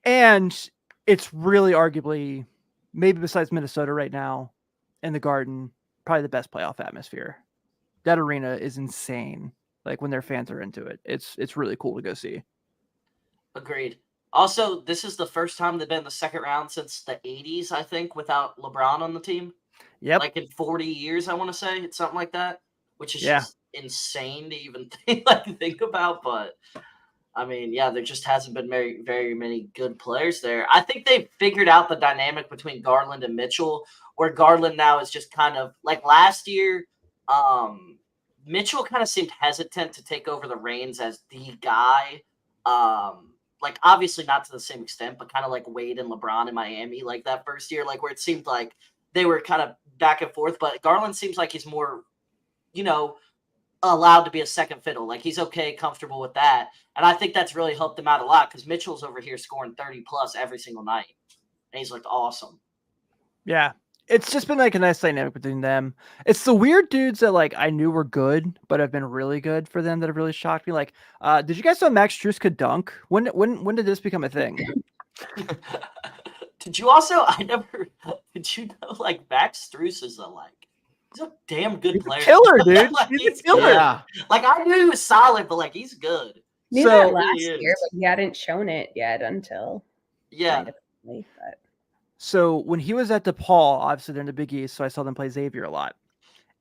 and it's really arguably, maybe besides Minnesota right now, in the Garden, probably the best playoff atmosphere. That arena is insane. When their fans are into it, it's really cool to go see.
Agreed. Also, this is the first time they've been in the second round since the 80s, I think, without LeBron on the team.
Yep.
In 40 years, I want to say. It's something like that, which is just insane to even think about. But, I mean, there just hasn't been very, very many good players there. I think they've figured out the dynamic between Garland and Mitchell, where Garland now is just kind of last year, Mitchell kind of seemed hesitant to take over the reins as the guy. Obviously not to the same extent, but kind of like Wade and LeBron in Miami, that first year, where it seemed like they were kind of back and forth. But Garland seems like he's more, allowed to be a second fiddle. Like he's okay, comfortable with that. And I think that's really helped him out a lot because Mitchell's over here scoring 30 plus every single night. And he's looked awesome.
Yeah. It's just been like a nice dynamic between them. It's the weird dudes that like I knew were good, but have been really good for them that have really shocked me. Like, did you guys know Max Strus could dunk? When did this become a thing?
Did you also? Did you know like Max Strus is he's a damn good player.
Killer, dude.
Like,
he's a killer.
Yeah.
Like I knew he was solid, but like he's good.
Knew
So-
that last
He is.
year, but he hadn't shown it yet until
Yeah.
kind of late, but
So when he was at DePaul, obviously they're in the Big East, so I saw them play Xavier a lot.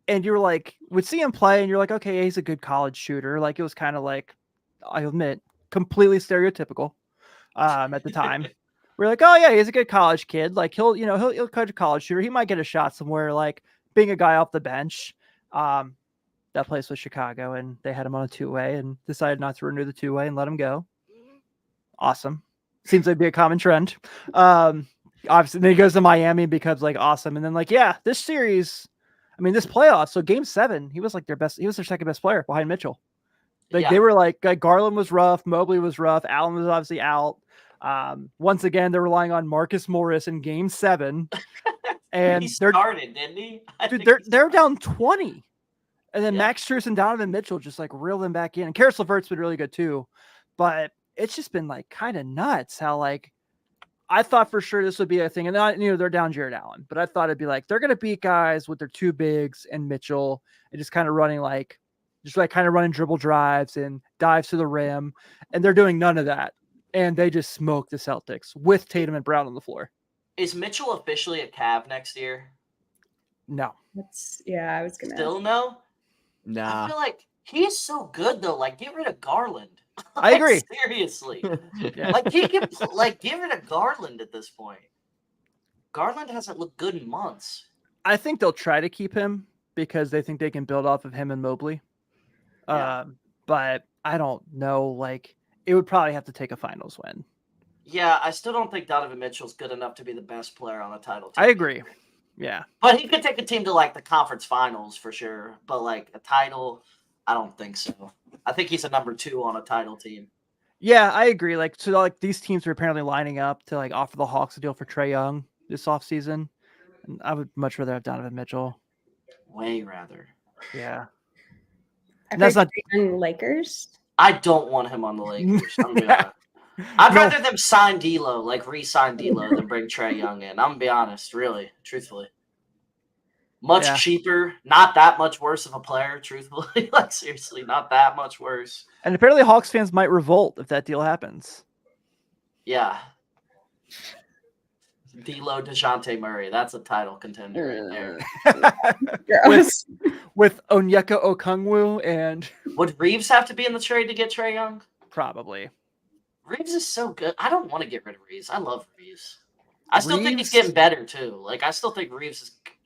And you were like, would see him play, and you're like, okay, he's a good college shooter. Like it was kind of like, I admit, completely stereotypical at the time. We're like, oh yeah, he's a good college kid. Like he'll coach a college shooter. He might get a shot somewhere. Like being a guy off the bench. That place was Chicago, and they had him on a 2-way, and decided not to renew the 2-way and let him go. Awesome. Seems like be a common trend. Obviously, then he goes to Miami and becomes like awesome, and then like this series, I mean this playoff. So Game 7, he was like their best. He was their second best player behind Mitchell. Like they were like Garland was rough, Mobley was rough, Allen was obviously out. Once again, they're relying on Marcus Morris in Game 7, and
he started, didn't he?
They're down 20, and then
Yeah.
Max Strus and Donovan Mitchell just like reel them back in. And Karis LeVert's been really good too, but it's just been like kind of nuts how like I thought for sure this would be a thing, and then they're down Jared Allen, but I thought it'd be like they're gonna beat guys with their two bigs and Mitchell and just kind of running dribble drives and dives to the rim, and they're doing none of that. And they just smoked the Celtics with Tatum and Brown on the floor.
Is Mitchell officially a Cav next year?
No.
I was gonna
Still no?
Nah.
I feel like he is so good though. Like get rid of Garland.
I agree.
Seriously.
Yeah.
Like he can get rid of Garland at this point. Garland hasn't looked good in months.
I think they'll try to keep him because they think they can build off of him and Mobley.
Yeah.
But I don't know. Like it would probably have to take a finals win.
Yeah, I still don't think Donovan Mitchell's good enough to be the best player on a title team.
I agree. Yeah.
But he could take a team to like the conference finals for sure. But like a title, I don't think so. I think he's a number 2 on a title team.
Yeah, I agree. Like so like these teams are apparently lining up to like offer the Hawks a deal for Trae Young this offseason. And I would much rather have Donovan Mitchell.
Way rather.
Yeah.
I've
That's
heard
not
on Lakers.
I don't want him on the Lakers. I'm gonna be honest. I'd rather them sign D'Lo, like re-sign D'Lo, than bring Trae Young in. I'm gonna be honest, really, truthfully. Much cheaper, not that much worse of a player, truthfully. Like seriously, not that much worse.
And apparently Hawks fans might revolt if that deal happens.
Yeah. D'Lo, DeJounte Murray. That's a title contender right there.
with Onyeka Okongwu and
Would Reeves have to be in the trade to get Trae Young?
probably.
Reeves is so good. I don't want to get rid of Reeves. I love Reeves. I still think he's
Reeves-
getting better too. Like I still think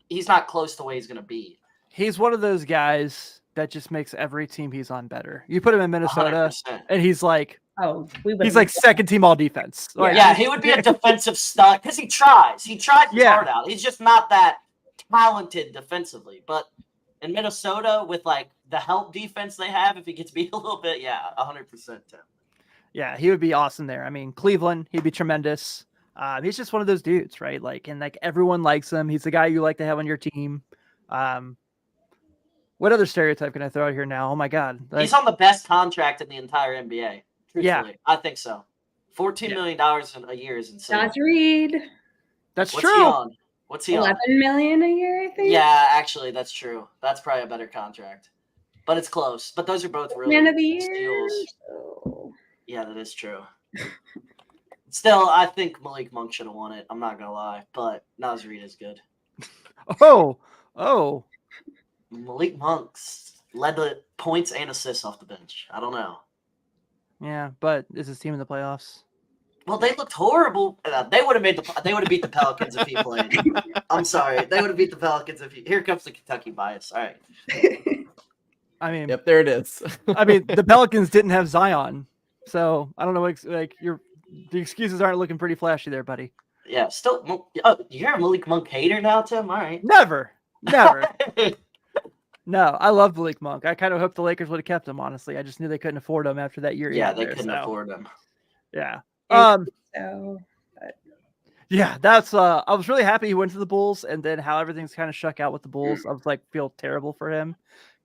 he's not close to where he's gonna be.
He's one of those guys that just makes every team he's on better. You put him in Minnesota
100%.
and he's like
He's
like second team all defense. Like,
Yeah, he would be a defensive stud because he tries. He tried his
Yeah.
heart out. He's just not that talented defensively. But in Minnesota, with like the help defense they have, if he gets beat a little bit, 100%. Tim.
Yeah, he would be awesome there. I mean, Cleveland, he'd be tremendous. He's just one of those dudes, right? Like, and like everyone likes him. He's the guy you like to have on your team. What other stereotype can I throw out here now? Oh my God. Like,
He's on the best contract in the entire NBA. Truthfully.
Yeah.
I think so. $14 million a year is insane.
Nas Reed,
that's
What's
true.
he on? What's he on?
11 million a year, I think.
Yeah, actually, that's true. That's probably a better contract. But it's close. But those are both really
Man of the year.
steals.
So,
Yeah, that is true. Still, I think Malik Monk should have won it. I'm not going to lie. But Nas Reed is good.
Oh.
Malik Monk's led the points and assists off the bench. I don't know.
Yeah, but is his team in the playoffs?
Well, they looked horrible. They would have beat the Pelicans if he played. I'm sorry. They would have beat the Pelicans if he. Here comes the Kentucky bias. All right.
I mean,
Yep, there it is.
I mean, the Pelicans didn't have Zion, so I don't know. Like the excuses aren't looking pretty flashy there, buddy.
Yeah. Still. Oh, you're a Malik Monk hater now, Tim. All right.
Never. No, I love Malik Monk. I kind of hoped the Lakers would have kept him, honestly. I just knew they couldn't afford him after that year.
Yeah, they couldn't afford him.
Yeah.
So
Yeah, that's I was really happy he went to the Bulls, and then how everything's kind of shook out with the Bulls. I was like, feel terrible for him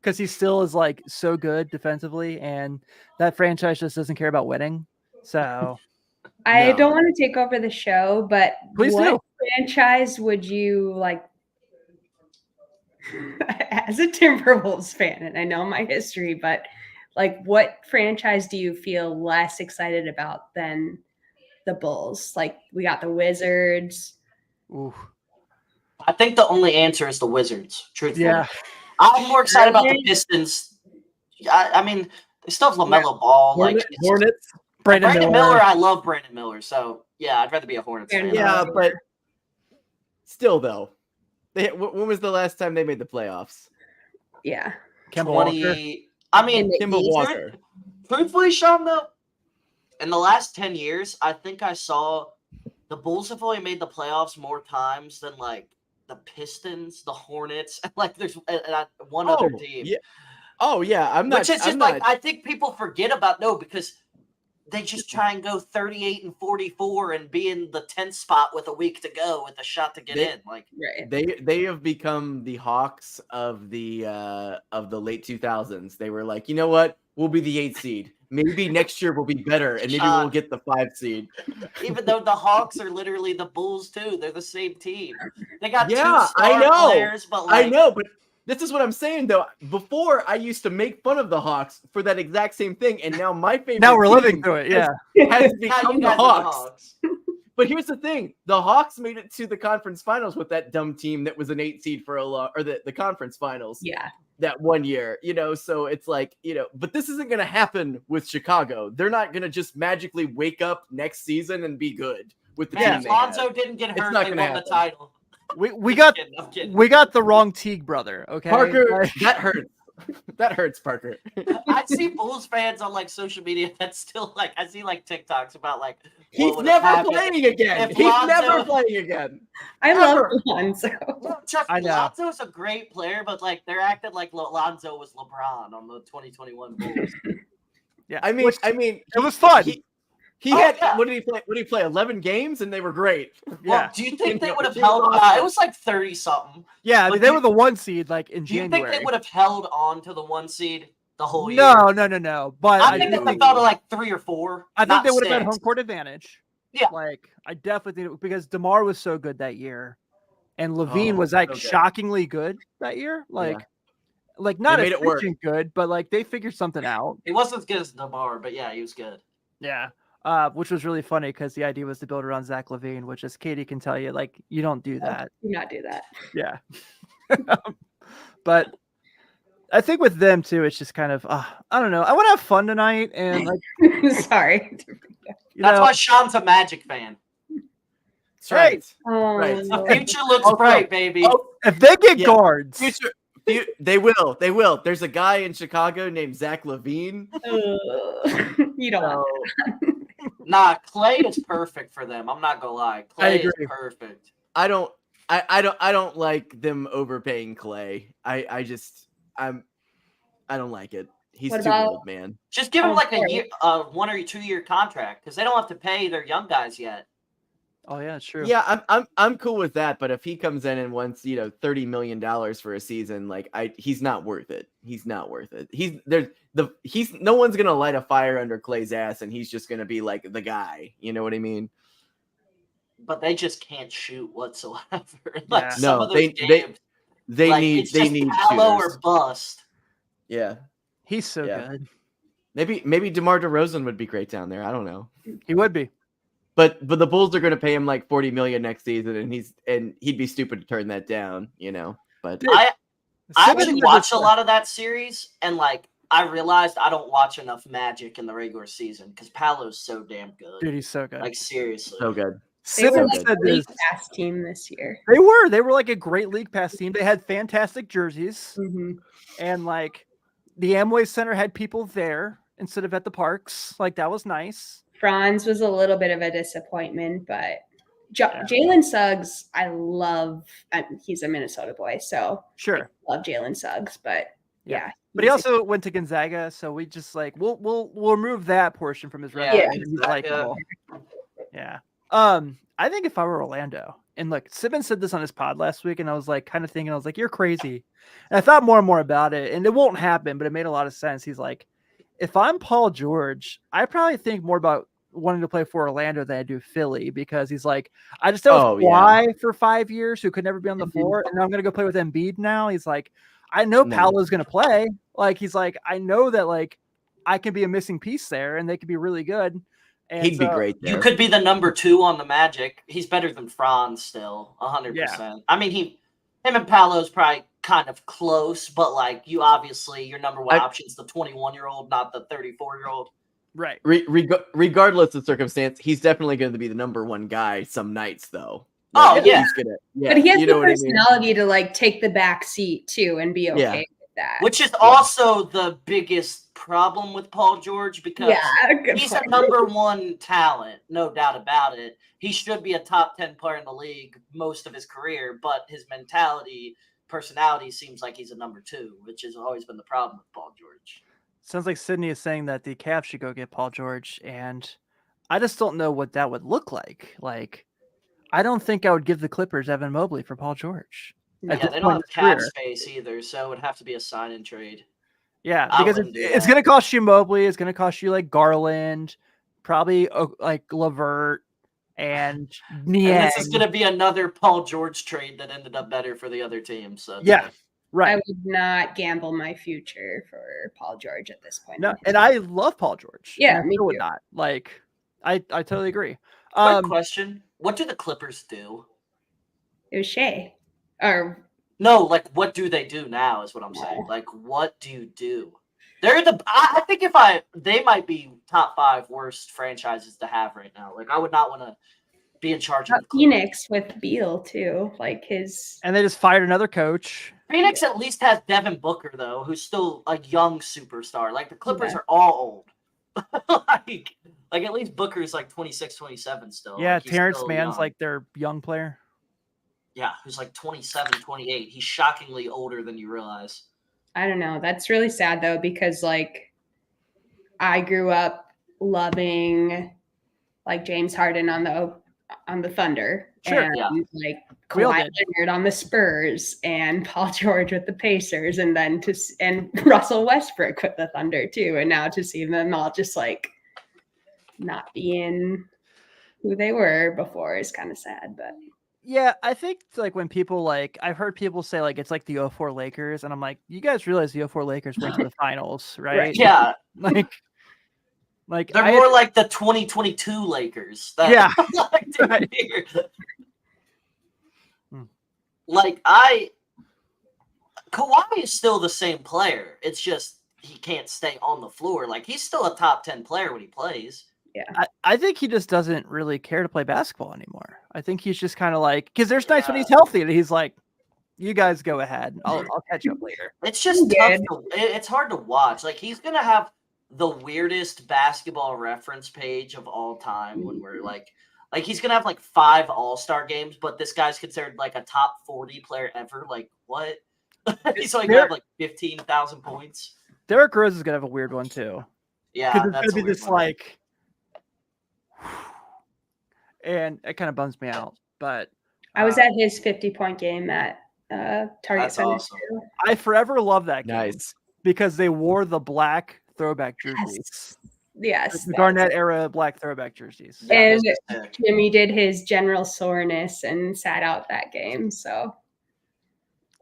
because he still is like so good defensively, and that franchise just doesn't care about winning. So
I don't want to take over the show, but
Please
what
do.
franchise would you like as a Timberwolves fan? And I know my history, but like, what franchise do you feel less excited about than the Bulls? Like, we got the Wizards.
ooh,
I think the only answer is the Wizards, truthfully.
yeah,
I'm more excited about the Pistons. I mean, they still have LaMelo Ball.
Hornets.
Brandon Miller, I love Brandon Miller. So, yeah, I'd rather be a Hornets fan.
Yeah, but still, though. When was the last time they made the playoffs?
Yeah.
Kemba Walker.
I mean,
Kemba Walker.
Truthfully, Sean, though, in the last 10 years, I think I saw the Bulls have only made the playoffs more times than, like, the Pistons, the Hornets, and, like, there's one other team.
Yeah. Oh, yeah.
Which is just, I think people forget about, because they just try and go 38 and 44 and be in the 10th spot with a week to go with a shot to get in. Like
they have become the Hawks of the late 2000s. They were like, you know what? We'll be the 8th seed. Maybe next year we'll be better, and maybe we'll get the 5th seed.
Even though the Hawks are literally the Bulls too, they're the same team. They got two
I
star
know.
players, but
I know, but this is what I'm saying, though. Before, I used to make fun of the Hawks for that exact same thing, and now my favorite
now we're
team
living through it. Yeah,
has become the Hawks. But here's the thing: the Hawks made it to the conference finals with that dumb team that was an 8 seed for the conference finals.
Yeah,
that one year, So it's like, but this isn't going to happen with Chicago. They're not going to just magically wake up next season and be good with the team.
Lonzo didn't get hurt. They won the title.
We got the wrong Teague brother. Okay,
Parker, that hurts. That hurts, Parker.
I see Bulls fans on like social media that's still like I see like TikToks about like
he's never playing again. He's never playing again.
I love Lonzo.
Lonzo is a great player, but like they're acting like Lonzo was LeBron on the 2021 Bulls.
Yeah,
I mean,
it was fun.
He had what did he play? What did he play? 11 games, and they were great.
Well, do you think they would have held? It was like 30 something.
Yeah, I mean, they were the 1 seed like in January.
Do you think they would have held on to the 1 seed the whole year?
No. But
I think they fell to like 3 or 4.
I think they would have had home court advantage.
Yeah,
like I definitely think because DeMar was so good that year, and Levine was like shockingly good that year. Like not as good, but like they figured something out.
He wasn't as good as DeMar, but yeah, he was good.
Yeah. Which was really funny because the idea was to build around Zach LaVine, which, as Katie can tell you, like you don't do that.
Do not do that.
Yeah. But I think with them too, it's just kind of I don't know. I want to have fun tonight, and like
sorry.
That's why Sean's a Magic fan.
That's right.
Right.
The future looks bright, baby.
If they get guards.
They will. There's a guy in Chicago named Zach LaVine.
You don't want that.
Nah, Clay is perfect for them. I'm not gonna lie. Clay is perfect.
I don't like them overpaying Clay. I don't like it. He's too old, man.
Just give him like a year, 1 or 2 year contract because they don't have to pay their young guys yet.
Oh yeah, it's true.
Yeah, I'm cool with that. But if he comes in and wants $30 million for a season, like he's not worth it. He's not worth it. No one's gonna light a fire under Clay's ass, and he's just gonna be like the guy. You know what I mean?
But they just can't shoot whatsoever.
They need
Paolo or bust.
Yeah,
he's so good.
Maybe DeMar DeRozan would be great down there. I don't know.
He would be.
But the Bulls are going to pay him like $40 million next season, and he'd be stupid to turn that down, But
I actually watched a lot of that series, and like I realized I don't watch enough Magic in the regular season because Paolo's so damn good.
Dude, he's so good.
Like seriously,
so good.
They were like a league pass team this year.
They were like a great league pass team. They had fantastic jerseys, and like the Amway Center had people there instead of at the parks. Like that was nice.
Franz was a little bit of a disappointment, but Jalen Suggs, I love. He's a Minnesota boy, so
Sure,
I love Jalen Suggs, but yeah.
But he also went to Gonzaga, so we just like we'll remove that portion from his resume.
Yeah,
And he's likable. Yeah. I think if I were Orlando, and look, Simmons said this on his pod last week, and I was like kind of thinking, I was like, you're crazy. And I thought more and more about it, and it won't happen, but it made a lot of sense. He's like, if I'm Paul George, I probably think more about wanting to play for Orlando than I do Philly, because he's like, I just know Kawhi for 5 years who could never be on the floor, and I'm gonna go play with Embiid now. He's like, I know Paolo's gonna play. Like, he's like, I know that like I can be a missing piece there, and they could be really good. And
he'd be great there.
You could be the number 2 on the Magic. He's better than Franz still, 100%.
Yeah.
I mean, him and Paolo's probably kind of close, but like you obviously your number one option is the 21-year-old, not the 34-year-old.
Right.
Regardless of circumstance, he's definitely going to be the number 1 guy some nights, though.
Like,
yeah. But he has the personality to like take the back seat too and be okay with that.
Which is also the biggest problem with Paul George, because he's a number 1 talent, no doubt about it. He should be a top 10 player in the league most of his career, but his personality seems like he's a number 2, which has always been the problem with Paul George.
Sounds like Sydney is saying that the Cavs should go get Paul George, and I just don't know what that would look like. Like, I don't think I would give the Clippers Evan Mobley for Paul George.
Yeah, they don't have cap space either, so it would have to be a sign and trade.
Yeah, because it's going to cost you Mobley. It's going to cost you like Garland, probably like LeVert and Niang.
And this is going to be another Paul George trade that ended up better for the other team. So
yeah, right.
I would not gamble my future for Paul George at this point.
No, and I love Paul George.
Yeah,
me too. Would not. Like, I totally agree.
Quick question: what do the Clippers do?
It was Shea. Or
no, like what do they do now is what I'm saying. Like, what do you do? I think they might be top 5 worst franchises to have right now. Like, I would not want to be in charge of
Phoenix with Beal too. Like
and they just fired another coach.
Phoenix at least has Devin Booker though, who's still a young superstar. Like the Clippers are all old. like at least Booker's like 26, 27 still.
Yeah,
like,
Terrence Mann's like their young player.
Yeah, who's like 27, 28. He's shockingly older than you realize.
I don't know. That's really sad though, because like I grew up loving like James Harden on the Thunder.
Sure.
And like Kawhi Leonard on the Spurs and Paul George with the Pacers, and then and Russell Westbrook with the Thunder too. And now to see them all just like not being who they were before is kind of sad, but
yeah, I think like when people like, I've heard people say like it's like the 04 Lakers, and I'm like, you guys realize the 04 Lakers went to the finals, right?
Yeah,
like
they're more like the 2022 Lakers. Like Kawhi is still the same player. It's just he can't stay on the floor. Like he's still a top 10 player when he plays.
Yeah,
I think he just doesn't really care to play basketball anymore. I think he's just kind of like, because there's nights when he's healthy and he's like, you guys go ahead. I'll catch up later.
It's just tough. It's hard to watch. Like he's going to have the weirdest basketball reference page of all time when we're like he's going to have like 5 all-star games, but this guy's considered like a top 40 player ever. Like what? He's only going to have like 15,000 points.
Derrick Rose is going to have a weird one too.
Yeah.
Because it's going to be this like, and it kind of bums me out, but
I was at his 50-point game at Target Center.
Awesome.
I forever love that game.
Nice.
Because they wore the black throwback jerseys.
Yes.
The Garnett era black throwback jerseys.
And Jimmy did his general soreness and sat out that game. So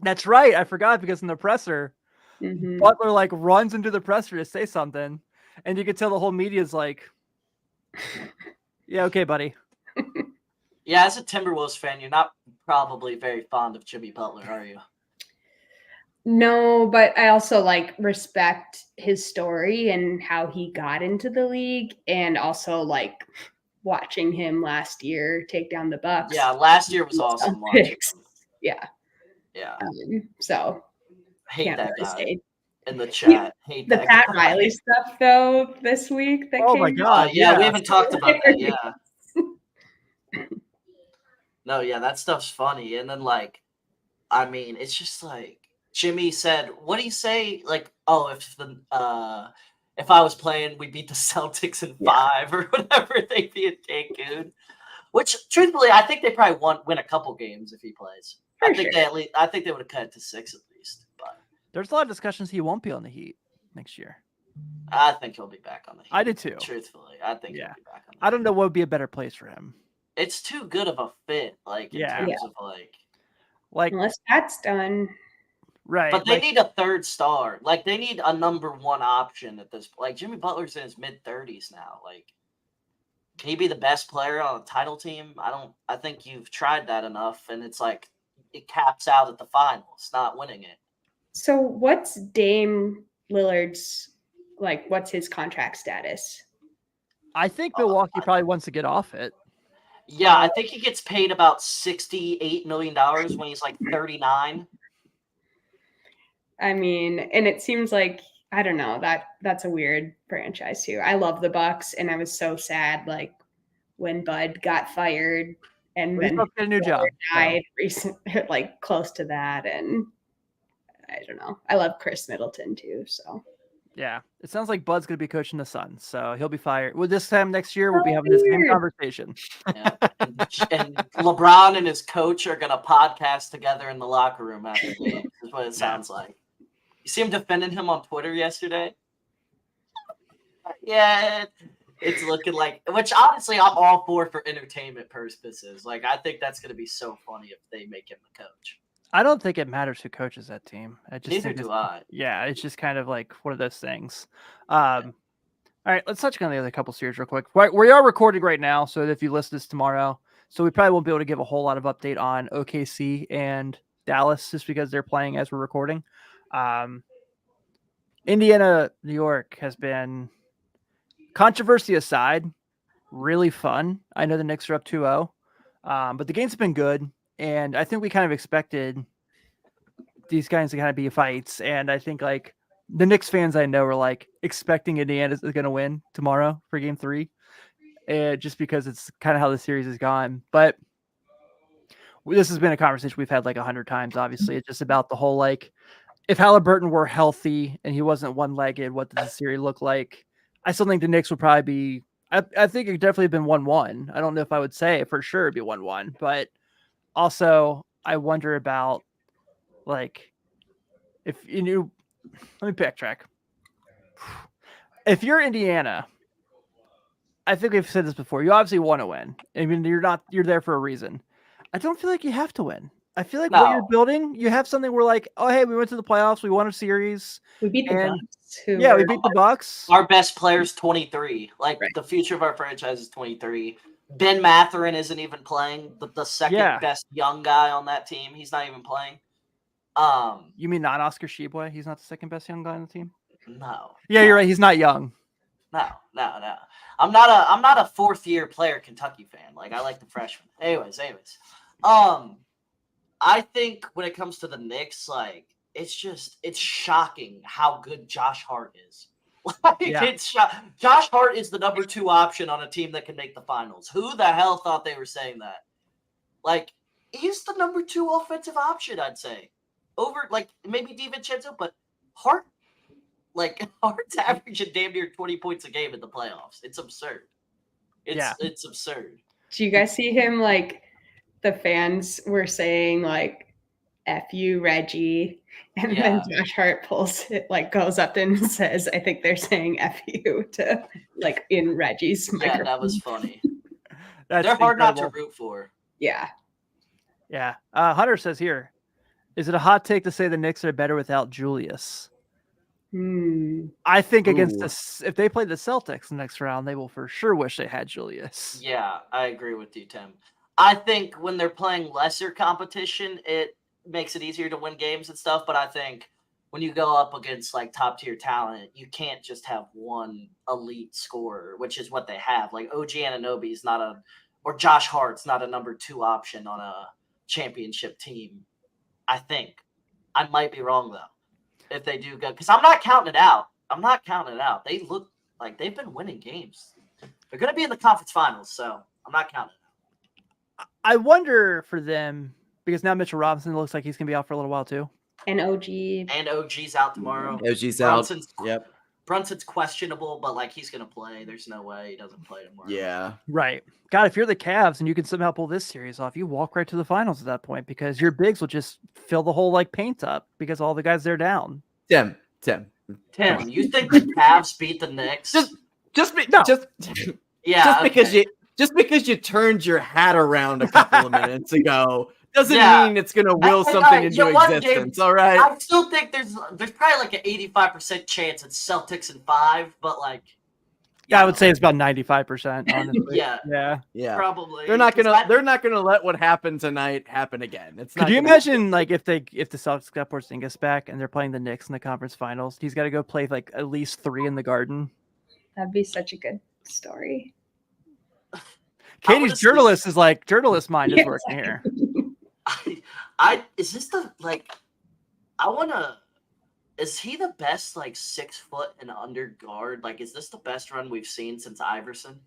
that's right. I forgot, because in the presser, Butler like runs into the presser to say something, and you could tell the whole media is like, yeah, okay, buddy.
Yeah, as a Timberwolves fan, you're not probably very fond of Jimmy Butler, are you?
No, but I also like respect his story and how he got into the league, and also like watching him last year take down the Bucks.
Yeah, last year was awesome.
Yeah.
Yeah.
So
hate that guy in the chat. Hate
the
that
Pat
guy.
Riley stuff though this week. That
my God!
Yeah, we haven't talked about that. Yeah. No, yeah, that stuff's funny. And then, like, I mean, it's just like Jimmy said, what do you say? Like, oh, if I was playing, we beat the Celtics in 5 or whatever they beat Cancun. Which, truthfully, I think they probably win a couple games if he plays. I think they would have cut it to 6 at least. But
there's a lot of discussions he won't be on the Heat next year.
I think he'll be back on the Heat.
I did too.
Truthfully, I think he'll be back on the Heat.
I don't know what would be a better place for him.
It's too good of a fit, like in terms of
like unless that's done.
Right.
But they need a third star. Like they need a number 1 option at this. Like Jimmy Butler's in his mid-30s now. Like, can he be the best player on a title team? I think you've tried that enough, and it's like it caps out at the finals, not winning it.
So what's Dame Lillard's what's his contract status?
I think Milwaukee probably wants to get off it.
Yeah, I think he gets paid about $68 million when he's like 39.
I mean, and it seems like, I don't know, that's a weird franchise too. I love the Bucks, and I was so sad when Bud got fired and then
get a new job.
Died recently, close to that, and I don't know. I love Chris Middleton too, so.
Yeah, it sounds like Bud's going to be coaching the Suns, so he'll be fired. Well, this time next year, we'll be having this same conversation.
Yeah. And LeBron and his coach are going to podcast together in the locker room after the game. Is what it sounds like. You see him defending him on Twitter yesterday? Yeah, it's looking like, which honestly I'm all for entertainment purposes. Like, I think that's going to be so funny if they make him the coach.
I don't think it matters who coaches that team.
Neither do I.
Yeah, it's just kind of like one of those things. All right, let's touch on the other couple series real quick. We are recording right now, so if you listen to this tomorrow, so we probably won't be able to give a whole lot of update on OKC and Dallas just because they're playing as we're recording. Indiana, New York has been, controversy aside, really fun. I know the Knicks are up 2-0, but the games have been good. And I think we kind of expected these guys to kind of be fights. And I think the Knicks fans I know are expecting Indiana is going to win tomorrow for game 3. Just because it's kind of how the series has gone. But this has been a conversation we've had 100 times. Obviously, it's just about the whole, if Halliburton were healthy and he wasn't one-legged, what does the series look like? I still think the Knicks would probably be, I think it definitely been 1-1. I don't know if I would say for sure it'd be 1-1, but also, I wonder about if you knew. Let me backtrack. If you're Indiana, I think we've said this before. You obviously want to win. I mean, you're there for a reason. I don't feel like you have to win. I feel like what you're building, you have something where oh, hey, we went to the playoffs, we won a series.
We beat the Bucks.
We beat the Bucks.
Our best player's 23. The future of our franchise is 23. Ben Mathurin isn't even playing. The second best young guy on that team, he's not even playing.
You mean not Oscar Tshiebwe? He's not the second best young guy on the team?
No.
Yeah, you're right. He's not young.
No. I'm not a 4th-year player Kentucky fan. I like the freshmen. Anyways. I think when it comes to the Knicks, it's shocking how good Josh Hart is. Josh Hart is the number 2 option on a team that can make the finals. Who the hell thought they were saying that? He's the number 2 offensive option, I'd say. Over maybe DiVincenzo, but Hart, Hart's averaging damn near 20 points a game in the playoffs. It's absurd. It's absurd.
Do you guys see him the fans were saying F you, Reggie. And then Josh Hart pulls it, goes up and says, I think they're saying F you to in Reggie's microphone.
Yeah, that was funny.
They're
hard not to root for.
Yeah.
Yeah. Hunter says here, is it a hot take to say the Knicks are better without Julius? I think if they play the Celtics next round, they will for sure wish they had Julius.
Yeah, I agree with you, Tim. I think when they're playing lesser competition, it makes it easier to win games and stuff. But I think when you go up against top tier talent, you can't just have one elite scorer, which is what they have. OG Anunoby is not or Josh Hart's not a number 2 option on a championship team. I think. I might be wrong though. If they do go, because I'm not counting it out. They look like they've been winning games. They're going to be in the conference finals, so I'm not counting it
I wonder for them because now Mitchell Robinson looks like he's gonna be out for a little while too.
And
OG's out tomorrow.
OG's out. Yep.
Brunson's questionable, but like he's gonna play. There's no way he doesn't play tomorrow.
Yeah.
Right. God, if you're the Cavs and you can somehow pull this series off, you walk right to the finals at that point because your bigs will just fill the whole like paint up because all the guys they're down.
Tim, you think the Cavs beat the Knicks?
Just because you turned your hat around a couple of minutes ago doesn't mean it's gonna will something into existence. All right.
I still think there's probably like an 85% chance it's Celtics in 5, but like
I would say it's about 95%, honestly.
yeah, probably.
They're not gonna let what happened tonight happen again.
Could you imagine like if the Celtics got Porzingis back and they're playing the Knicks in the conference finals? He's got to go play like at least 3 in the Garden.
That'd be such a good story.
Katie's journalist mind is working here.
Is he the best like 6 foot and under guard? Like, is this the best run we've seen since Iverson?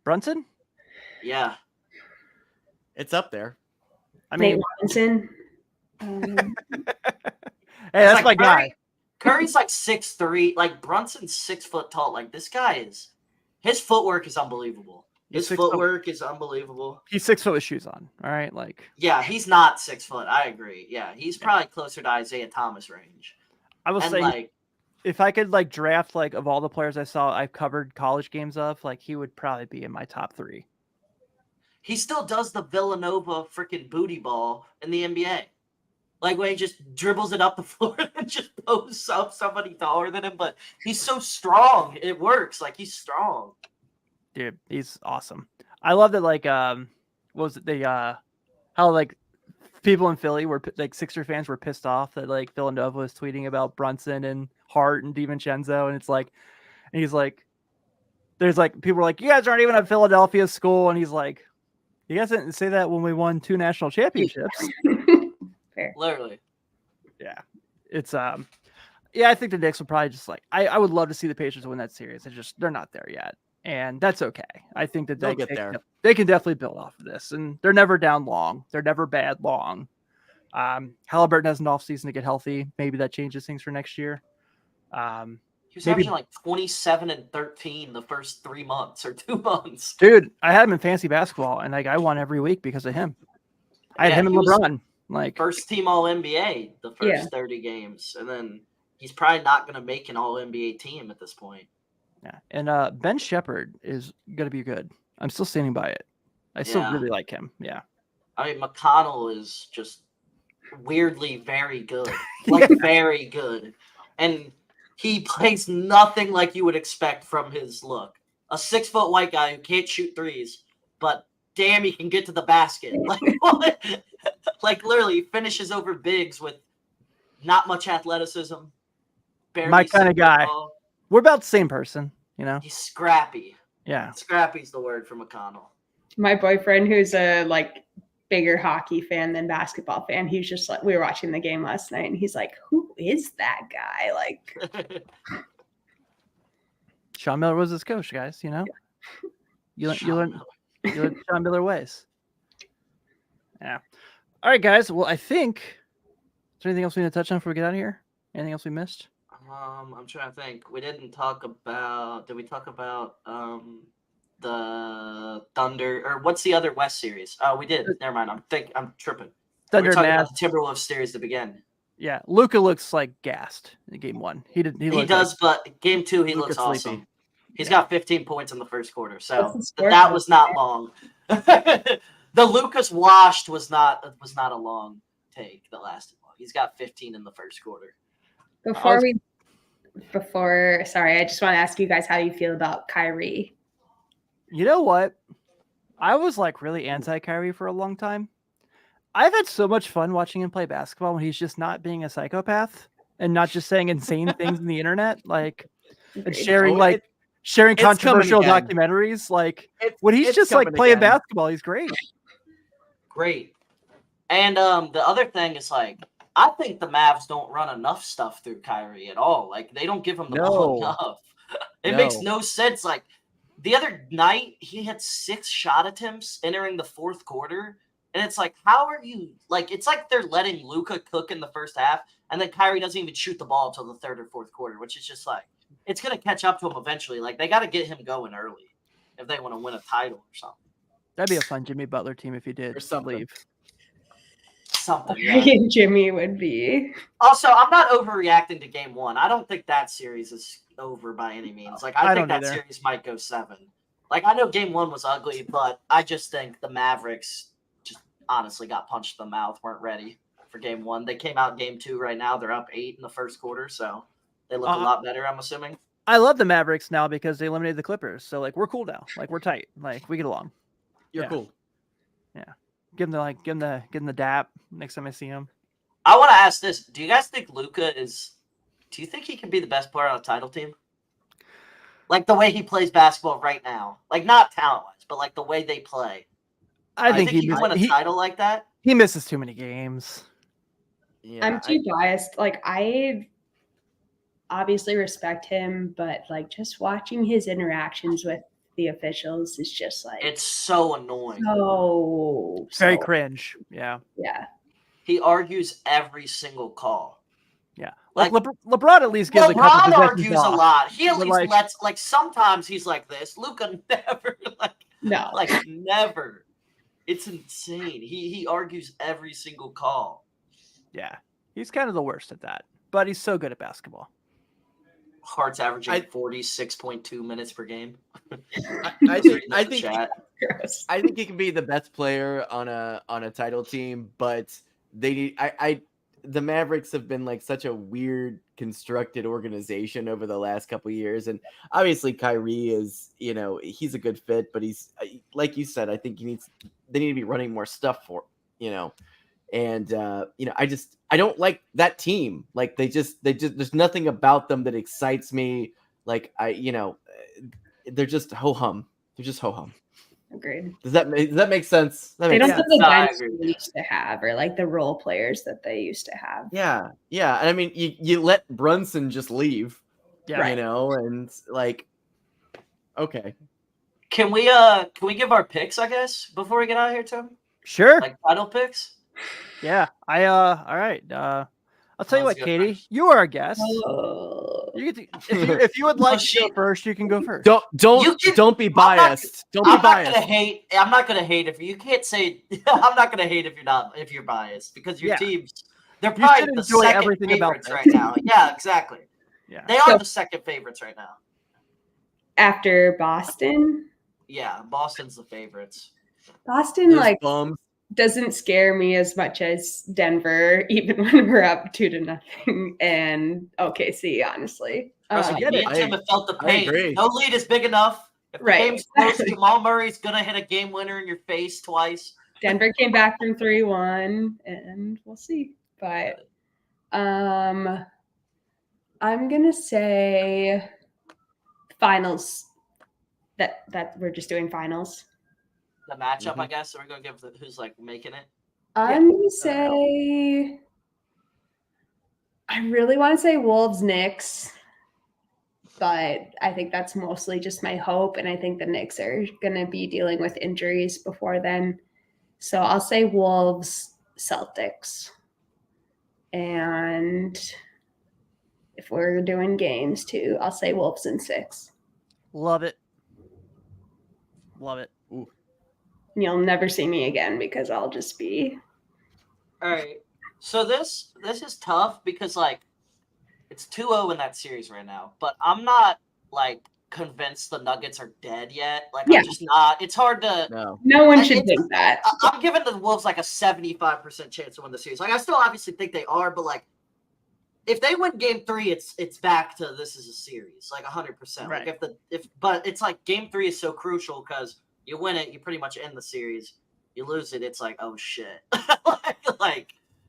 Brunson?
Yeah.
It's up there.
I mean, Nate Robinson.
Hey, that's my guy.
Curry's like 6'3". Like Brunson's 6 foot tall. Like this guy his footwork is unbelievable. His footwork is unbelievable.
He's 6 foot with shoes on. All right, like
yeah, he's not 6 foot. I agree. Yeah, he's probably closer to Isaiah Thomas range.
I will say, like, if I could like draft like of all the players I've covered college games of, like he would probably be in my top 3.
He still does the Villanova freaking booty ball in the NBA. Like when he just dribbles it up the floor and just posts up somebody taller than him, but he's so strong. It works. Like he's strong.
Dude, he's awesome. I love that. Like, what was it? How like people in Philly were like Sixer fans were pissed off that like Villanova was tweeting about Brunson and Hart and DiVincenzo, and it's like, and he's like, there's like people were like, you guys aren't even at Philadelphia school, and he's like, you guys didn't say that when we won 2 national championships.
Fair.
Literally.
Yeah, it's yeah, I think the Knicks would probably just like I would love to see the Pacers win that series. They're not there yet. And that's okay. I think that
they'll get there.
They can definitely build off of this. And they're never down long. They're never bad long. Halliburton has an offseason to get healthy. Maybe that changes things for next year.
He was averaging like 27 and 13 the first 3 months or 2 months.
Dude, I had him in fantasy basketball, and like I won every week because of him. I had him and LeBron. Like
first team All NBA the first 30 games. And then he's probably not going to make an All NBA team at this point.
Yeah, and Ben Shepherd is going to be good. I'm still standing by it. I still really like him. Yeah.
I mean, McConnell is just weirdly very good. Like, very good. And he plays nothing like you would expect from his look. A 6 foot white guy who can't shoot threes, but damn, he can get to the basket. Like, what? Like literally, he finishes over bigs with not much athleticism.
My kind of guy. Ball. We're about the same person, you know?
He's scrappy.
Yeah.
Scrappy's the word for McConnell.
My boyfriend, who's a like bigger hockey fan than basketball fan, he's just like, we were watching the game last night and he's like, who is that guy? Like
Sean Miller was his coach, guys, you know? You learn Sean Miller ways. Yeah. All right, guys. Well, I think is there anything else we need to touch on before we get out of here? Anything else we missed?
I'm trying to think. We didn't talk about. Did we talk about the Thunder or what's the other West series? Oh, we did. Never mind. I'm tripping.
Thunder
We're talking
Mavs.
about the Timberwolves series to begin.
Yeah, Luka looks like gassed in game 1. He
does, but game 2 he looks awesome.
Sleepy.
He's got 15 points in the first quarter, so that was not long. The Lucas washed was not a long take that lasted long. He's got 15 in the first quarter.
Sorry, I just want to ask you guys how you feel about Kyrie.
You know what? I was like really anti-Kyrie for a long time. I've had so much fun watching him play basketball when he's just not being a psychopath and not just saying insane things in the internet, like and sharing controversial documentaries. Like when he's just like playing basketball, he's great.
Great. And the other thing is like I think the Mavs don't run enough stuff through Kyrie at all. Like they don't give him the ball enough. It makes no sense. Like the other night he had 6 shot attempts entering the fourth quarter. And it's like, how are you like? It's like they're letting Luka cook in the first half, and then Kyrie doesn't even shoot the ball until the third or fourth quarter, which is just like it's gonna catch up to him eventually. Like they got to get him going early if they want to win a title or something.
That'd be a fun Jimmy Butler team if he did leave.
Something, yeah.
Jimmy would be.
Also, I'm not overreacting to game 1. I don't think that series is over by any means. Like I think that series might go 7. Like I know game 1 was ugly, but I just think the Mavericks honestly got punched in the mouth, weren't ready for game 1. They came out in game 2 right now. They're up 8 in the first quarter, so they look a lot better, I'm assuming.
I love the Mavericks now because they eliminated the Clippers. So like we're cool now. Like we're tight. Like we get along.
You're cool.
Yeah. Give them the dap next time I see him.
I want to ask this. Do you guys think Luka do you think he can be the best player on a title team? Like the way he plays basketball right now. Like not talent-wise, but like the way they play. I think he can win a title like that.
He misses too many games.
Yeah, I'm too biased. Like I obviously respect him, but like just watching his interactions with the officials is just like
it's so annoying.
So
very cringe. Yeah.
Yeah.
He argues every single call.
Yeah. Like LeBron at least gives a couple
argues a lot. He at least lets like sometimes he's like this. Luka never never. It's insane. He argues every single call.
Yeah. He's kind of the worst at that. But he's so good at basketball.
Hart's averaging 46.2 minutes per game.
I think he can be the best player on a title team, but they need the Mavericks have been like such a weird constructed organization over the last couple of years, and obviously Kyrie is, he's a good fit, but he's like you said, I think they need to be running more stuff for, and I don't like that team. Like they just there's nothing about them that excites me. Like they're just ho hum. They're just ho hum.
Agreed.
Does that make sense?
They don't have the dynasty they used to have, or like the role players that they used to have.
Yeah. And I mean, you let Brunson just leave.
Yeah.
And like, okay.
Can we give our picks, I guess, before we get out of here, Tim?
Sure.
Like title picks?
Yeah. All right. I'll tell you what, Katie, you are a guest. You get to, if you would like to go first, you can go first.
Don't be biased.
I'm not gonna hate if you can't say. I'm not gonna hate if you're biased because your teams. They're probably the second favorites right now. Yeah, exactly. Yeah, they are the second favorites right now.
After Boston.
Yeah, Boston's the favorites.
Boston doesn't scare me as much as Denver, even when we're up 2-0, and OKC, honestly.
Me and Tim have felt the pain. No lead is big enough. If the game's close, Jamal Murray's going to hit a game winner in your face twice.
Denver came back from 3-1, and we'll see. But I'm going to say finals, that we're just doing finals.
The matchup, I guess. So we're going to give who's like making it.
I'm going to say, I really want to say Wolves Knicks, but I think that's mostly just my hope. And I think the Knicks are going to be dealing with injuries before then. So I'll say Wolves Celtics. And if we're doing games too, I'll say Wolves in 6.
Love it.
Ooh.
You'll never see me again because I'll just be.
All right. So this is tough because it's 2-0 in that series right now, but I'm not convinced the Nuggets are dead yet. I'm just not. It's hard to.
No one should think that.
I'm giving the Wolves a 75% chance to win the series. I still obviously think they are, but if they win Game 3, it's back to this is a series 100%.
Right.
But it's Game 3 is so crucial because. You win it, you pretty much end the series. You lose it, it's oh shit.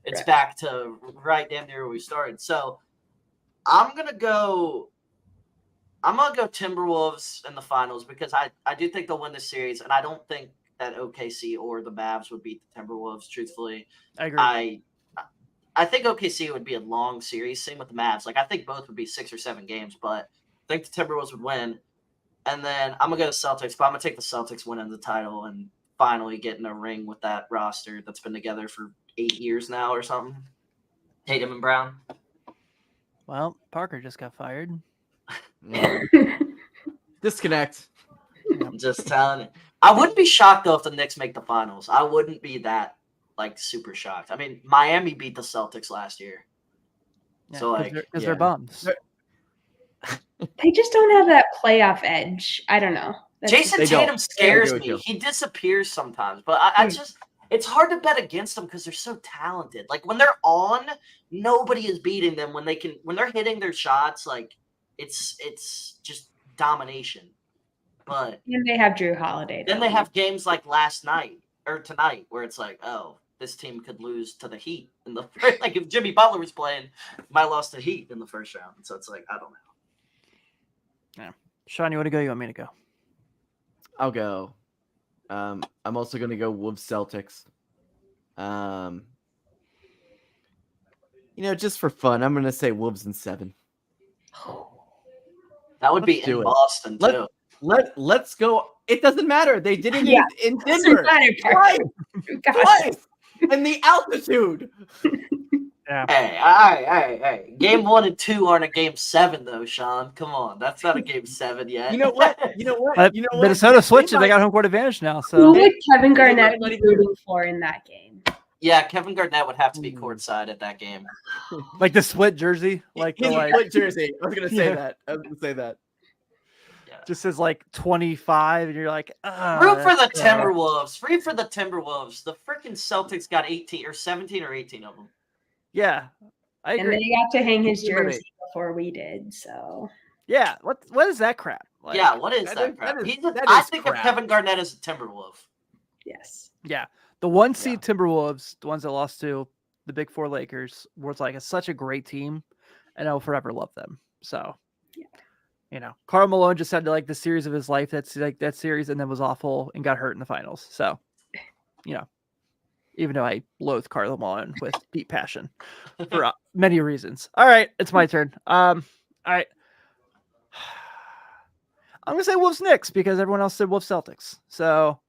It's back to right damn near where we started. So I'm gonna go Timberwolves in the finals because I do think they'll win the series, and I don't think that OKC or the Mavs would beat the Timberwolves, truthfully.
I agree.
I think OKC would be a long series. Same with the Mavs. I think both would be 6 or 7 games, but I think the Timberwolves would win. And then I'm going to go to Celtics, but I'm going to take the Celtics winning the title and finally getting a ring with that roster that's been together for 8 years now or something. Tatum and Brown.
Well, Parker just got fired.
Disconnect.
I'm just telling you. I wouldn't be shocked, though, if the Knicks make the finals. I wouldn't be that, super shocked. I mean, Miami beat the Celtics last year.
Yeah,
So,
because they're bums.
They just don't have that playoff edge. I don't know.
Jason Tatum scares me.
Joe.
He disappears sometimes, but I just it's hard to bet against them because they're so talented. Like when they're on, nobody is beating them when they're hitting their shots. Like it's just domination. But
and they have Drew Holiday.
Then they have games like last night or tonight where it's like, oh, this team could lose to the Heat in the like if Jimmy Butler was playing, might lost to Heat in the first round. So it's like I don't know.
Yeah, Sean, you want to go? You want me to go?
I'll go. I'm also going to go Wolves Celtics. Just for fun, I'm going to say Wolves in 7.
That would be in Boston too.
Let's go. It doesn't matter. They did it in Denver. Twice. And the altitude.
Yeah.
Hey. Game 1 and 2 aren't a game 7 though, Sean. Come on. That's not a game 7 yet.
You know what?
Minnesota switched it. They got home court advantage now. So
who would Kevin Garnett be rooting for in that game?
Yeah, Kevin Garnett would have to be courtside at that game.
Like the split jersey?
Split jersey. I was going to say that.
Yeah.
Just says 25, and you're like,
root for the Timberwolves. Root for the Timberwolves. The freaking Celtics got 18 or 17 or 18 of them.
Yeah, I agree.
And they got to hang his jersey before we did, so.
Yeah, what is that crap?
What is that crap? I think of Kevin Garnett as a Timberwolf.
Yes.
Yeah, the 1 seed Timberwolves, the ones that lost to the Big Four Lakers, was such a great team, and I'll forever love them. So, Karl Malone just had the series of his life. That's that series, and then was awful and got hurt in the finals. So, even though I loathe Karl Malone with deep passion for many reasons. All right, it's my turn. All right. I'm going to say Wolves Knicks because everyone else said Wolves Celtics. So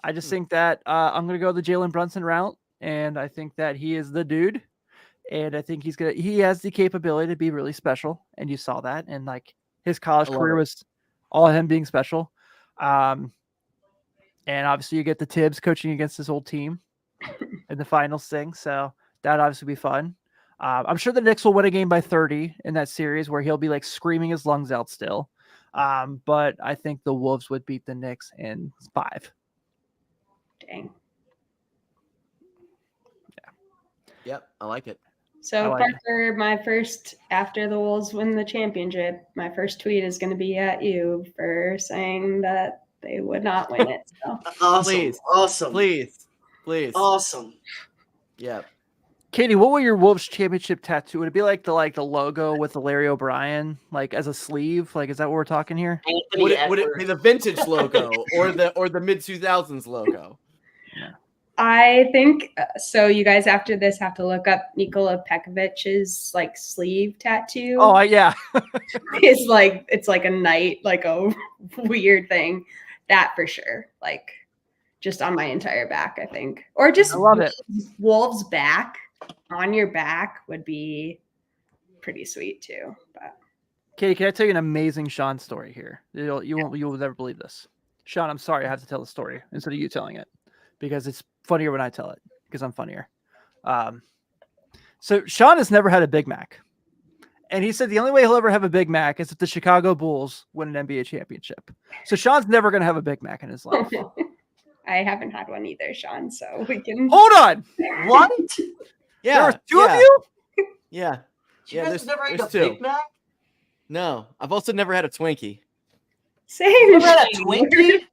I just think that I'm going to go the Jalen Brunson route, and I think that he is the dude, and I think he has the capability to be really special, and you saw that, and his college career was all him being special. And obviously you get the Tibbs coaching against his old team in the finals thing. So that'd obviously be fun. I'm sure the Knicks will win a game by 30 in that series where he'll be screaming his lungs out still. But I think the Wolves would beat the Knicks in 5.
Dang.
Yeah.
Yep. I like it.
So Parker, after the Wolves win the championship, my first tweet is going to be at you for saying that they would not win it. So.
Awesome.
Please.
Awesome.
Yeah.
Katie, what will your Wolves championship tattoo? Would it be the logo with the Larry O'Brien, as a sleeve? Is that what we're talking here?
Would it be the vintage logo or the mid 2000s logo?
Yeah.
I think so. You guys after this have to look up Nikola Pekovic's sleeve tattoo.
Oh yeah.
It's a knight, a weird thing. That for sure. Just on my entire back, I think. Or just
I love it.
Wolves back on your back would be pretty sweet too. But
Katie, can I tell you an amazing Sean story here? You will never believe this. Sean, I'm sorry I have to tell the story instead of you telling it because it's funnier when I tell it because I'm funnier. So Sean has never had a Big Mac. And he said the only way he'll ever have a Big Mac is if the Chicago Bulls win an NBA championship. So Sean's never going to have a Big Mac in his life.
I haven't had one either, Sean, so we can...
Hold on!
What?
Yeah. There were two of you?
Yeah.
You guys never ate a Big Mac?
No. I've also never had a Twinkie.
Same.
You never had a Twinkie?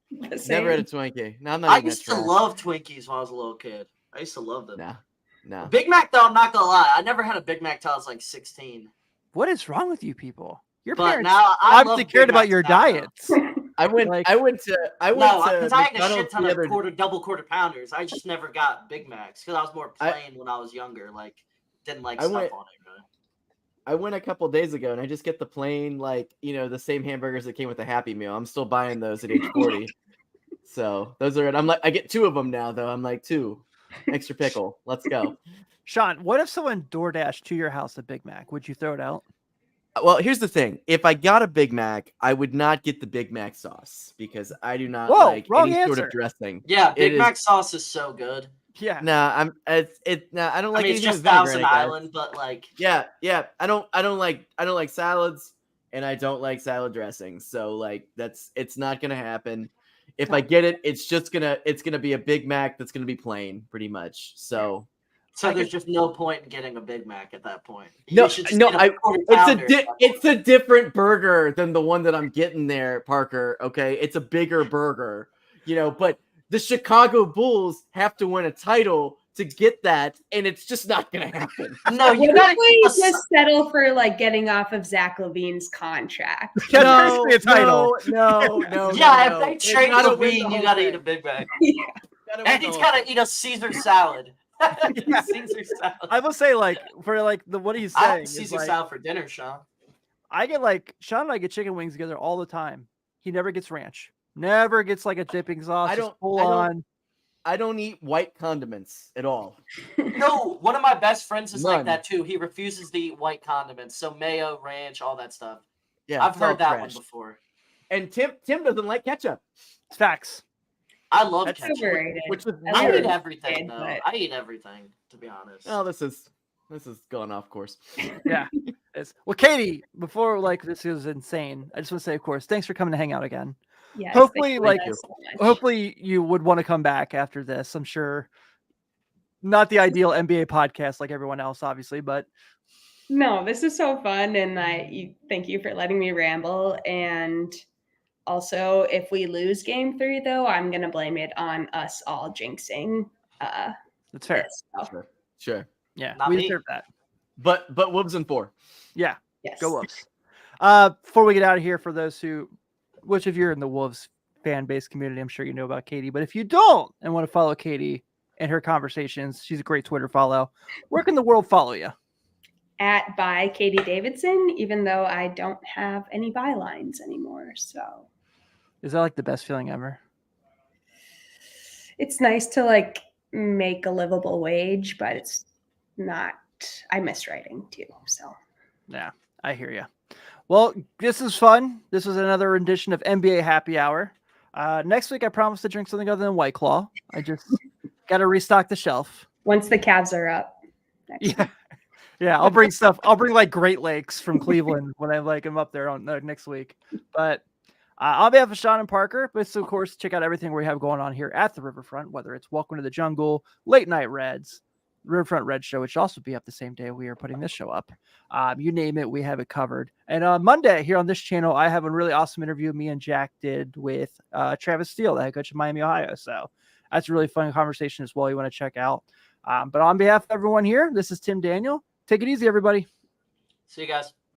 Never had a Twinkie. No, I'm not
I
eating
used to love Twinkies when I was a little kid. I used to love them.
No.
Big Mac, though, I'm not going to lie. I never had a Big Mac till I was 16.
What is wrong with you people? Your
but
parents
now
obviously cared about your diets.
I went to
because I ate a shit
McDonald's
ton of double quarter pounders. I just never got Big Macs because I was more plain when I was younger. Didn't like stuff on it. Really.
I went a couple days ago and I just get the plain, like, the same hamburgers that came with the Happy Meal. I'm still buying those at age 40. So those are, I'm like, I get 2 of them now though. I'm like 2 extra pickle. Let's go.
Sean, what if someone DoorDash to your house a Big Mac? Would you throw it out?
Well, here's the thing. If I got a Big Mac, I would not get the Big Mac sauce because I do not like
wrong
any sort
answer.
of dressing.
Yeah, Big Mac sauce is so good.
Yeah.
Nah, I don't like
I mean, it's
anything
just
with vinaigrette,
Thousand
I guess.
Island, but like,
Yeah. I don't like salads, and I don't like salad dressing. So like it's not gonna happen. If I get it, it's gonna be a Big Mac that's gonna be plain, pretty much. So
there's just no point in getting a Big Mac at that point.
No,
You should just get a quarter
it's
pounder.
it's a different burger than the one that I'm getting there, Parker. Okay, it's a bigger burger, but the Chicago Bulls have to win a title to get that, and it's just not gonna happen.
No, you
What
gotta
if we
get
just settle for like getting off of Zach LaVine's contract?
No, a title.
No.
Yeah, if they
It's
trade
gotta win
Levine,
the
you
whole
gotta
thing.
eat a Big Mac.
Gotta win
And
the
he's
whole
gotta
thing.
eat a Caesar salad.
Yeah.
Caesar salad.
I will say, like, for like what he's
I
saying
have
is
Caesar
like,
salad for dinner, Sean.
I get like Sean and I get chicken wings together all the time. He never gets ranch. Never gets like a dipping sauce.
I
just
don't-
full
I don't-
on.
I don't eat white condiments at all.
No, one of my best friends is like
None.
that too. He refuses to eat white condiments, so mayo, ranch, all that stuff.
Yeah,
I've
it's all
heard that
trash.
one before.
And Tim doesn't like ketchup,
It's facts.
I love
That's
ketchup.
Overrated.
which is
I
I
weird.
eat everything though.
but-
I eat everything, to be honest.
Oh, this is gone off course.
Yeah. Well, Katie, before like this is insane. I just want to say, of course, thanks for coming to hang out again.
Yes,
Hopefully,
thank
like,
you so much.
Hopefully you would want to come back after this. I'm sure not the ideal NBA podcast like everyone else, obviously, but
No, this is so fun, and thank you for letting me ramble. And also, if we lose Game 3, though, I'm gonna blame it on us all jinxing.
that's fair.
This. So,
Sure.
Yeah,
Not
we
me.
deserve that.
But Wolves in 4.
Yeah,
yes.
go Wolves. Before we get out of here, for those which of you are in the Wolves fan base community, I'm sure you know about Katie, but if you don't and want to follow Katie and her conversations, she's a great Twitter follow. Where can the world follow you?
At by Katie Davidson, even though I don't have any bylines anymore. So
Is that like the best feeling ever?
it's nice to like make a livable wage, but it's not. I miss writing too. So
Yeah, I hear you. Well, this is fun. This was another edition of NBA Happy Hour. Next week, I promise to drink something other than White Claw. I just got to restock the shelf.
once the Cavs are up. next week.
Yeah. I'll bring stuff. I'll bring like Great Lakes from Cleveland when I like am up there on next week. But on behalf of Sean and Parker, but of course, check out everything we have going on here at the Riverfront, whether it's Welcome to the Jungle, Late Night Reds, Riverfront Red Show, which should also be up the same day we are putting this show up. You name it, we have it covered. And on Monday here on this channel, I have a really awesome interview me and Jack did with Travis Steele, the head coach of Miami, Ohio. So that's a really fun conversation as well you want to check out. But on behalf of everyone here, this is Tim Daniel. Take it easy, everybody.
See you guys.